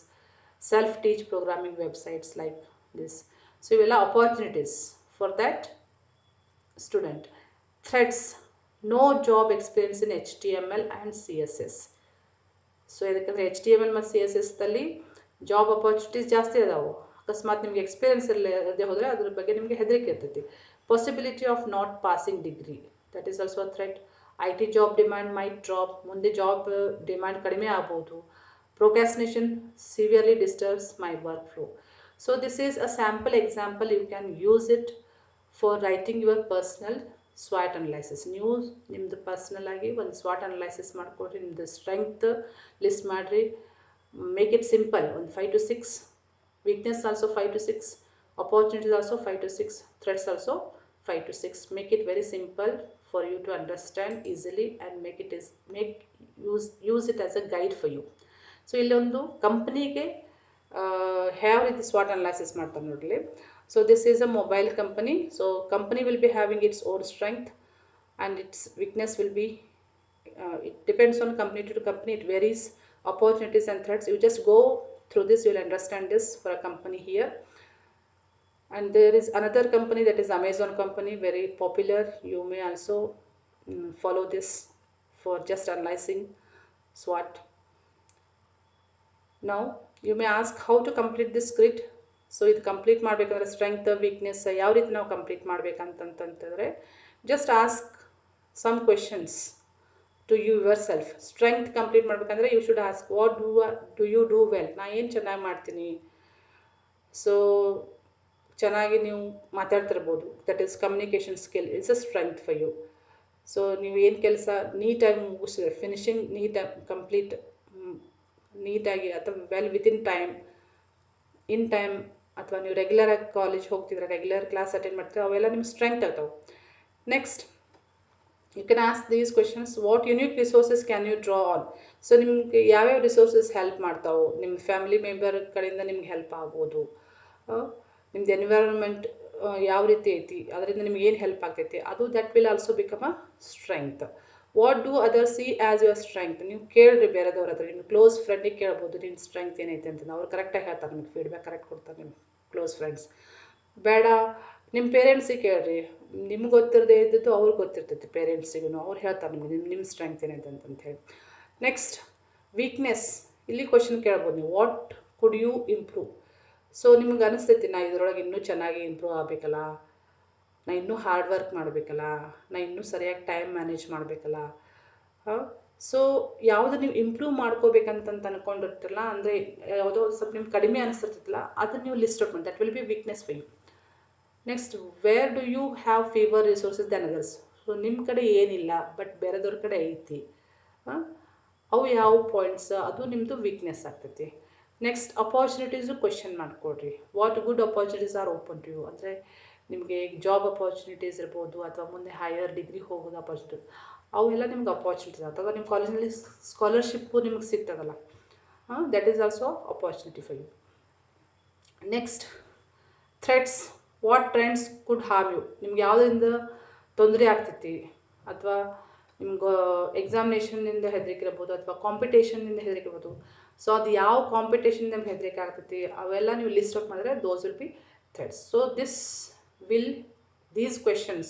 self-teach programming websites like this. So ಇವೆಲ್ಲ opportunities for that student. Threats, no job experience in HTML and CSS. So ಇದಕ್ಕಂದರೆ HTML ಮತ್ತು CSS ದಲ್ಲಿ job opportunities ಜಾಸ್ತಿ ಅದಾವು. ಅಕಸ್ಮಾತ್ ನಿಮಗೆ experience ಇರದೇ ಹೋದರೆ ಅದ್ರ ಬಗ್ಗೆ ನಿಮಗೆ ಹೆದರಿಕೆ ಇರ್ತೈತಿ. Possibility of not passing degree, that is also a threat. IT job demand might drop, ಮುಂದೆ ಜಾಬ್ ಡಿಮ್ಯಾಂಡ್ ಕಡಿಮೆ ಆಗ್ಬೋದು. Procrastination severely disturbs my workflow. So this is a sample example, you can use it for writing your personal SWOT analysis. ನೀವು ನಿಮ್ಮದು personal ಆಗಿ ಒಂದು SWOT analysis ಮಾಡಿಕೊಡ್ರಿ, ನಿಮ್ಮದು strength list ಮಾಡಿರಿ. ಮೇಕ್ ಇಟ್ ಸಿಂಪಲ್, ಒಂದು 5 to 6, weakness also 5 to 6, opportunities also 5 to 6, threats also 5 to 6. Make it very simple for you to understand easily and use it as a guide for you. So ಇಲ್ಲೊಂದು ಕಂಪ್ನಿಗೆ ಯಾವ ರೀತಿ SWOT analysis ಮಾಡ್ತಾರೆ ನೋಡಲಿ. So this is a mobile company. So company will be having its own strength and its weakness will be, it depends on company to company, it varies opportunities and threats. You just go through this, you'll understand this for a company here. And there is another company, that is Amazon company, very popular. You may also follow this for just analyzing SWOT. Now you may ask how to complete this grid. So ಇದು complete ಮಾಡಬೇಕಂದ್ರೆ strength weakness ಯಾವ ರೀತಿ ನಾವು complete ಮಾಡಬೇಕಂತಂತಂದರೆ just ask some questions to your self. Strength complete ಮಾಡಬೇಕಂದ್ರೆ you should ask what do you do well, ನಾ ಏನು ಚೆನ್ನಾಗಿ ಮಾಡ್ತೀನಿ. ಸೊ ಚೆನ್ನಾಗಿ ನೀವು ಮಾತಾಡ್ತಿರ್ಬೋದು, that is communication skill it's a strength for you. So ನೀವು ಏನು ಕೆಲಸ ನೀಟಾಗಿ ಮುಗಿಸಿದ್ರೆ ಫಿನಿಶಿಂಗ್ ನೀಟಾಗಿ ಕಂಪ್ಲೀಟ್ ನೀಟಾಗಿ ಅಥವಾ well within time, in time, ಅಥವಾ ನೀವು ರೆಗ್ಯುಲರಾಗಿ ಕಾಲೇಜ್ ಹೋಗ್ತಿದ್ರೆ ರೆಗ್ಯುಲರ್ ಕ್ಲಾಸ್ ಅಟೆಂಡ್ ಮಾಡ್ತೀರ, ಅವೆಲ್ಲ ನಿಮ್ಮ ಸ್ಟ್ರೆಂಗ್ತ್ ಆಗ್ತಾವೆ. Next you can ask these questions, what unique resources can you draw on. So ನಿಮ್ಗೆ ಯಾವ್ಯಾವ ರಿಸೋರ್ಸಸ್ ಹೆಲ್ಪ್ ಮಾಡ್ತಾವೆ, ನಿಮ್ಮ ಫ್ಯಾಮಿಲಿ ಮೆಂಬರ್ ಕಡೆಯಿಂದ ನಿಮ್ಗೆ ಹೆಲ್ಪ್ ಆಗ್ಬೋದು, ನಿಮ್ದು ಎನ್ವಿರಾನ್ಮೆಂಟ್ ಯಾವ ರೀತಿ ಐತಿ ಅದರಿಂದ ನಿಮ್ಗೆ ಏನು ಹೆಲ್ಪ್ ಆಗ್ತೈತಿ, ಅದು that will also become a strength. What do other C as your strength. ನೀವು ಕೇಳ್ರಿ ಬೇರೆದವ್ರ ಹತ್ರ, ನಿಮ್ಮ ಕ್ಲೋಸ್ ಫ್ರೆಂಡಿಗೆ ಕೇಳ್ಬೋದು ನಿನ್ನ ಸ್ಟ್ರೆಂಗ್ತ್ ಏನೈತೆ ಅಂತ, ಅವ್ರು ಕರೆಕ್ಟಾಗಿ ಹೇಳ್ತಾರೆ, ನಿಮ್ಗೆ ಫೀಡ್ಬ್ಯಾಕ್ ಕರೆಕ್ಟ್ ಕೊಡ್ತಾರೆ ನಿಮ್ಮ ಕ್ಲೋಸ್ ಫ್ರೆಂಡ್ಸ್. ಬೇಡ ನಿಮ್ಮ ಪೇರೆಂಟ್ಸಿಗೆ ಕೇಳ್ರಿ, ನಿಮ್ಗೆ ಗೊತ್ತಿರದೇ ಇದ್ದಿದ್ದು ಅವ್ರಿಗೆ ಗೊತ್ತಿರ್ತೈತಿ, ಪೇರೆಂಟ್ಸಿಗೂ ಅವ್ರು ಹೇಳ್ತಾರೆ ನಿಮ್ಗೆ ನಿಮ್ಮ ಸ್ಟ್ರೆಂಗ್ತ್ ಏನೈತೆ ಅಂತ ಹೇಳಿ. ನೆಕ್ಸ್ಟ್ ವೀಕ್ನೆಸ್, ಇಲ್ಲಿ ಕ್ವಶನ್ ಕೇಳ್ಬೋದು ನೀವು, what could you improve. So ನಿಮ್ಗೆ ಅನಿಸ್ತೈತಿ ನಾ ಇದರೊಳಗೆ ಇನ್ನೂ ಚೆನ್ನಾಗಿ ಇಂಪ್ರೂವ್ ಆಗಬೇಕಲ್ಲ, ನಾ ಇನ್ನೂ ಹಾರ್ಡ್ ವರ್ಕ್ ಮಾಡಬೇಕಲ್ಲ, ನಾ ಇನ್ನೂ ಸರಿಯಾಗಿ ಟೈಮ್ ಮ್ಯಾನೇಜ್ ಮಾಡಬೇಕಲ್ಲ. ಸೊ ಯಾವುದು ನೀವು ಇಂಪ್ರೂವ್ ಮಾಡ್ಕೋಬೇಕಂತಂತ ಅಂದ್ಕೊಂಡಿರ್ತಿರಲ್ಲ, ಅಂದರೆ ಯಾವುದೋ ಸ್ವಲ್ಪ ನಿಮ್ಗೆ ಕಡಿಮೆ ಅನಿಸ್ತಿರ್ತಲ್ಲ, ಅದನ್ನು ನೀವು ಲಿಸ್ಟ್ ಔಟ್ ಮಾಡಿ, that will be weakness for you. Next where do you have fewer resources then others. So ನಿಮ್ಮ ಕಡೆ ಏನಿಲ್ಲ ಬಟ್ ಬೇರೆದವ್ರ ಕಡೆ ಐತಿ, ಅವು ಯಾವ ಪಾಯಿಂಟ್ಸ್, ಅದು ನಿಮ್ಮದು ವೀಕ್ನೆಸ್ ಆಗ್ತೈತಿ. ನೆಕ್ಸ್ಟ್ ಅಪಾರ್ಚುನಿಟೀಸು ಕ್ವೆಶನ್ ಮಾಡಿಕೊಡ್ರಿ, what good opportunities are open to you. ಅಂದರೆ ನಿಮಗೆ ಜಾಬ್ ಅಪಾರ್ಚುನಿಟೀಸ್ ಇರ್ಬೋದು, ಅಥವಾ ಮುಂದೆ ಹೈಯರ್ ಡಿಗ್ರಿ ಹೋಗೋದು ಅಪಾರ್ಚುನಿಟಿ, ಅವೆಲ್ಲ ನಿಮ್ಗೆ ಅಪಾರ್ಚುನಿಟೀಸ್. ಅಥವಾ ನಿಮ್ಮ ಕಾಲೇಜಲ್ಲಿ ಸ್ಕಾಲರ್ಶಿಪ್ಪು ನಿಮ್ಗೆ ಸಿಗ್ತದಲ್ಲ, that is also opportunity for you. Next threats, what trends could harm you. ನಿಮ್ಗೆ ಯಾವುದರಿಂದ ತೊಂದರೆ ಆಗ್ತೈತಿ, ಅಥವಾ ನಿಮ್ಗೆ ಎಕ್ಸಾಮಿನೇಷನ್ನಿಂದ ಹೆದರಿಕೆ ಇರ್ಬೋದು, ಅಥವಾ ಕಾಂಪಿಟೇಷನ್ನಿಂದ ಹೆದರಿಕೆ ಇರ್ಬೋದು. ಸೊ ಅದು ಯಾವ ಕಾಂಪಿಟೇಷನ್ ನಿಮ್ಗೆ ಹೆದರಿಕೆ ಆಗ್ತೈತಿ ಅವೆಲ್ಲ ನೀವು ಲಿಸ್ಟ್ ಔಟ್ ಮಾಡಿದ್ರೆ those will be threats. So these questions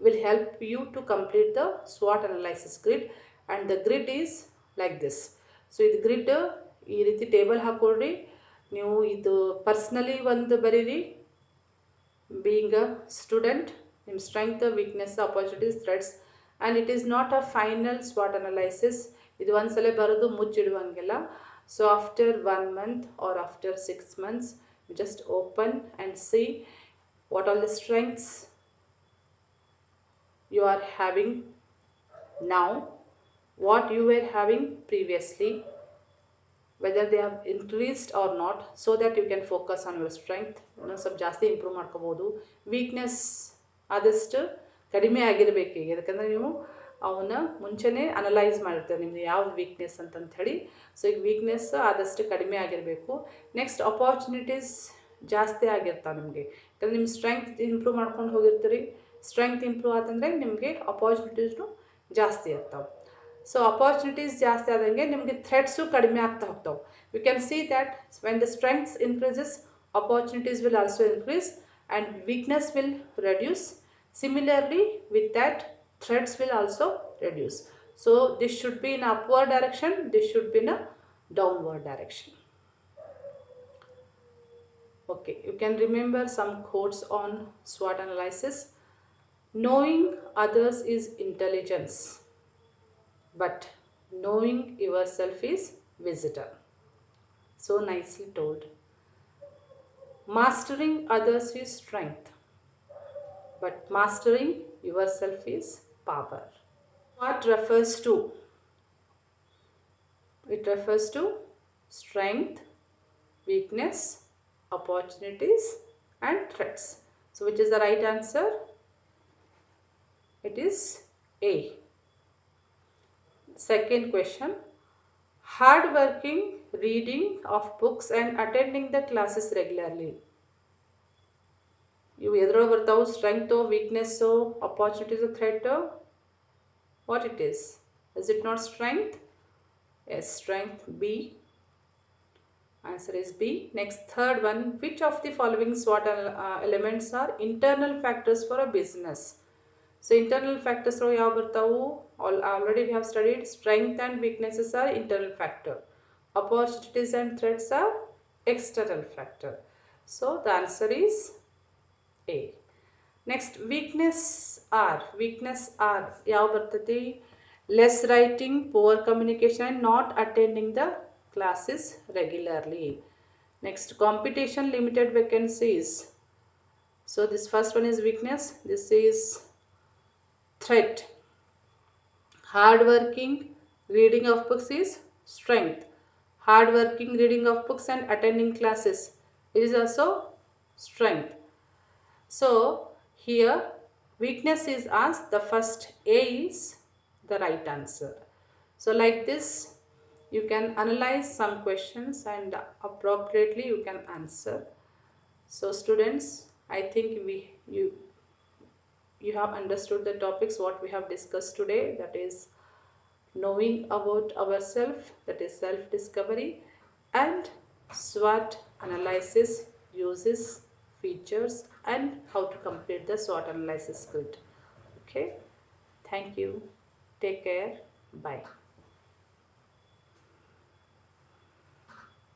will help you to complete the SWOT analysis grid, and the grid is like this. So ಇದು ಗ್ರಿಡ್ ಈ ರೀತಿ ಟೇಬಲ್ ಹಾಕೊಳ್ರಿ. ನೀವು ಇದು ಪರ್ಸ್ನಲಿ ಒಂದು ಬರೀರಿ, ಬೀಯಿಂಗ್ ಅ ಸ್ಟೂಡೆಂಟ್, ನಿಮ್ಮ strength, weakness, opportunities, threats, and it is not a final SWOT analysis. ಇದು ಒಂದ್ಸಲ ಬರೋದು ಮುಚ್ಚಿಡುವಂಗಿಲ್ಲ. So after 1 month or after 6 months, you just open and see what are the strengths you are having now, what you were having previously, whether they have increased or not, so that you can focus on your strength. ಸ್ವಲ್ಪ ಜಾಸ್ತಿ improve ಮಾಡ್ಕೋಬೋದು. Weakness ಆದಷ್ಟು ಕಡಿಮೆ ಆಗಿರಬೇಕು, ಈಗ ಯಾಕಂದರೆ ನೀವು ಅವನ್ನ ಮುಂಚೆನೇ ಅನಲೈಸ್ ಮಾಡಿರ್ತಾರೆ ನಿಮ್ದು ಯಾವ ವೀಕ್ನೆಸ್ ಅಂತಂತ ಹೇಳಿ. ಸೊ ಈಗ ವೀಕ್ನೆಸ್ ಆದಷ್ಟು ಕಡಿಮೆ ಆಗಿರಬೇಕು. ನೆಕ್ಸ್ಟ್ ಅಪಾರ್ಚುನಿಟೀಸ್ ಜಾಸ್ತಿ ಆಗಿರ್ತಾವೆ ನಿಮಗೆ, ಯಾಕಂದರೆ ನಿಮ್ಮ ಸ್ಟ್ರೆಂಗ್ತ್ ಇಂಪ್ರೂವ್ ಮಾಡ್ಕೊಂಡು ಹೋಗಿರ್ತೀರಿ. ಸ್ಟ್ರೆಂಗ್ತ್ ಇಂಪ್ರೂವ್ ಆತಂದರೆ ನಿಮಗೆ ಅಪಾರ್ಚುನಿಟೀಸ್ನು ಜಾಸ್ತಿ ಇರ್ತಾವೆ. ಸೊ ಅಪಾರ್ಚುನಿಟೀಸ್ ಜಾಸ್ತಿ ಆದಂಗೆ ನಿಮಗೆ ಥ್ರೆಟ್ಸು ಕಡಿಮೆ ಆಗ್ತಾ ಹೋಗ್ತಾವೆ. You can see that when the strengths increases, opportunities will also increase and weakness will reduce. Similarly with that, threats will also reduce. So this should be in upward direction, this should be in a downward direction. Okay, you can remember some quotes on SWOT analysis. Knowing others is intelligence, but knowing yourself is wisdom. So nicely told. Mastering others is strength, but mastering yourself is power. What refers to? It refers to strength, weakness, opportunities, and threats. So which is the right answer? It is A. Second question. Hard working, reading of books and attending the classes regularly. ಇವು ಎದ್ರೊಳಗೆ ಬರ್ತಾವೆ? Strength, weakness, opportunities, threat. What it is it not strength? Yes, strength B. Answer is B. Next, third one. Which of the following SWOT elements are internal factors for a business? So internal factors ಯಾವ ಬರ್ತಾವು? Already we have studied strength and weaknesses are internal factor. Opportunities and threats are external factor. So the answer is A. Next, weakness are ಯಾವ ಬರ್ತದೆ? Less writing, poor communication and not attending the classes regularly. Next, competition, limited vacancies. So this first one is weakness, this is threat. Hard working, reading of books is strength. Hard working, reading of books and attending classes is also strength. So here weakness is asked, the first A is the right answer. So like this you can analyze some questions and appropriately you can answer. So students, I think you have understood the topics what we have discussed today, that is knowing about ourselves, that is self discovery, and SWOT analysis uses, features, and how to complete the SWOT analysis script. Okay, thank you, take care, bye.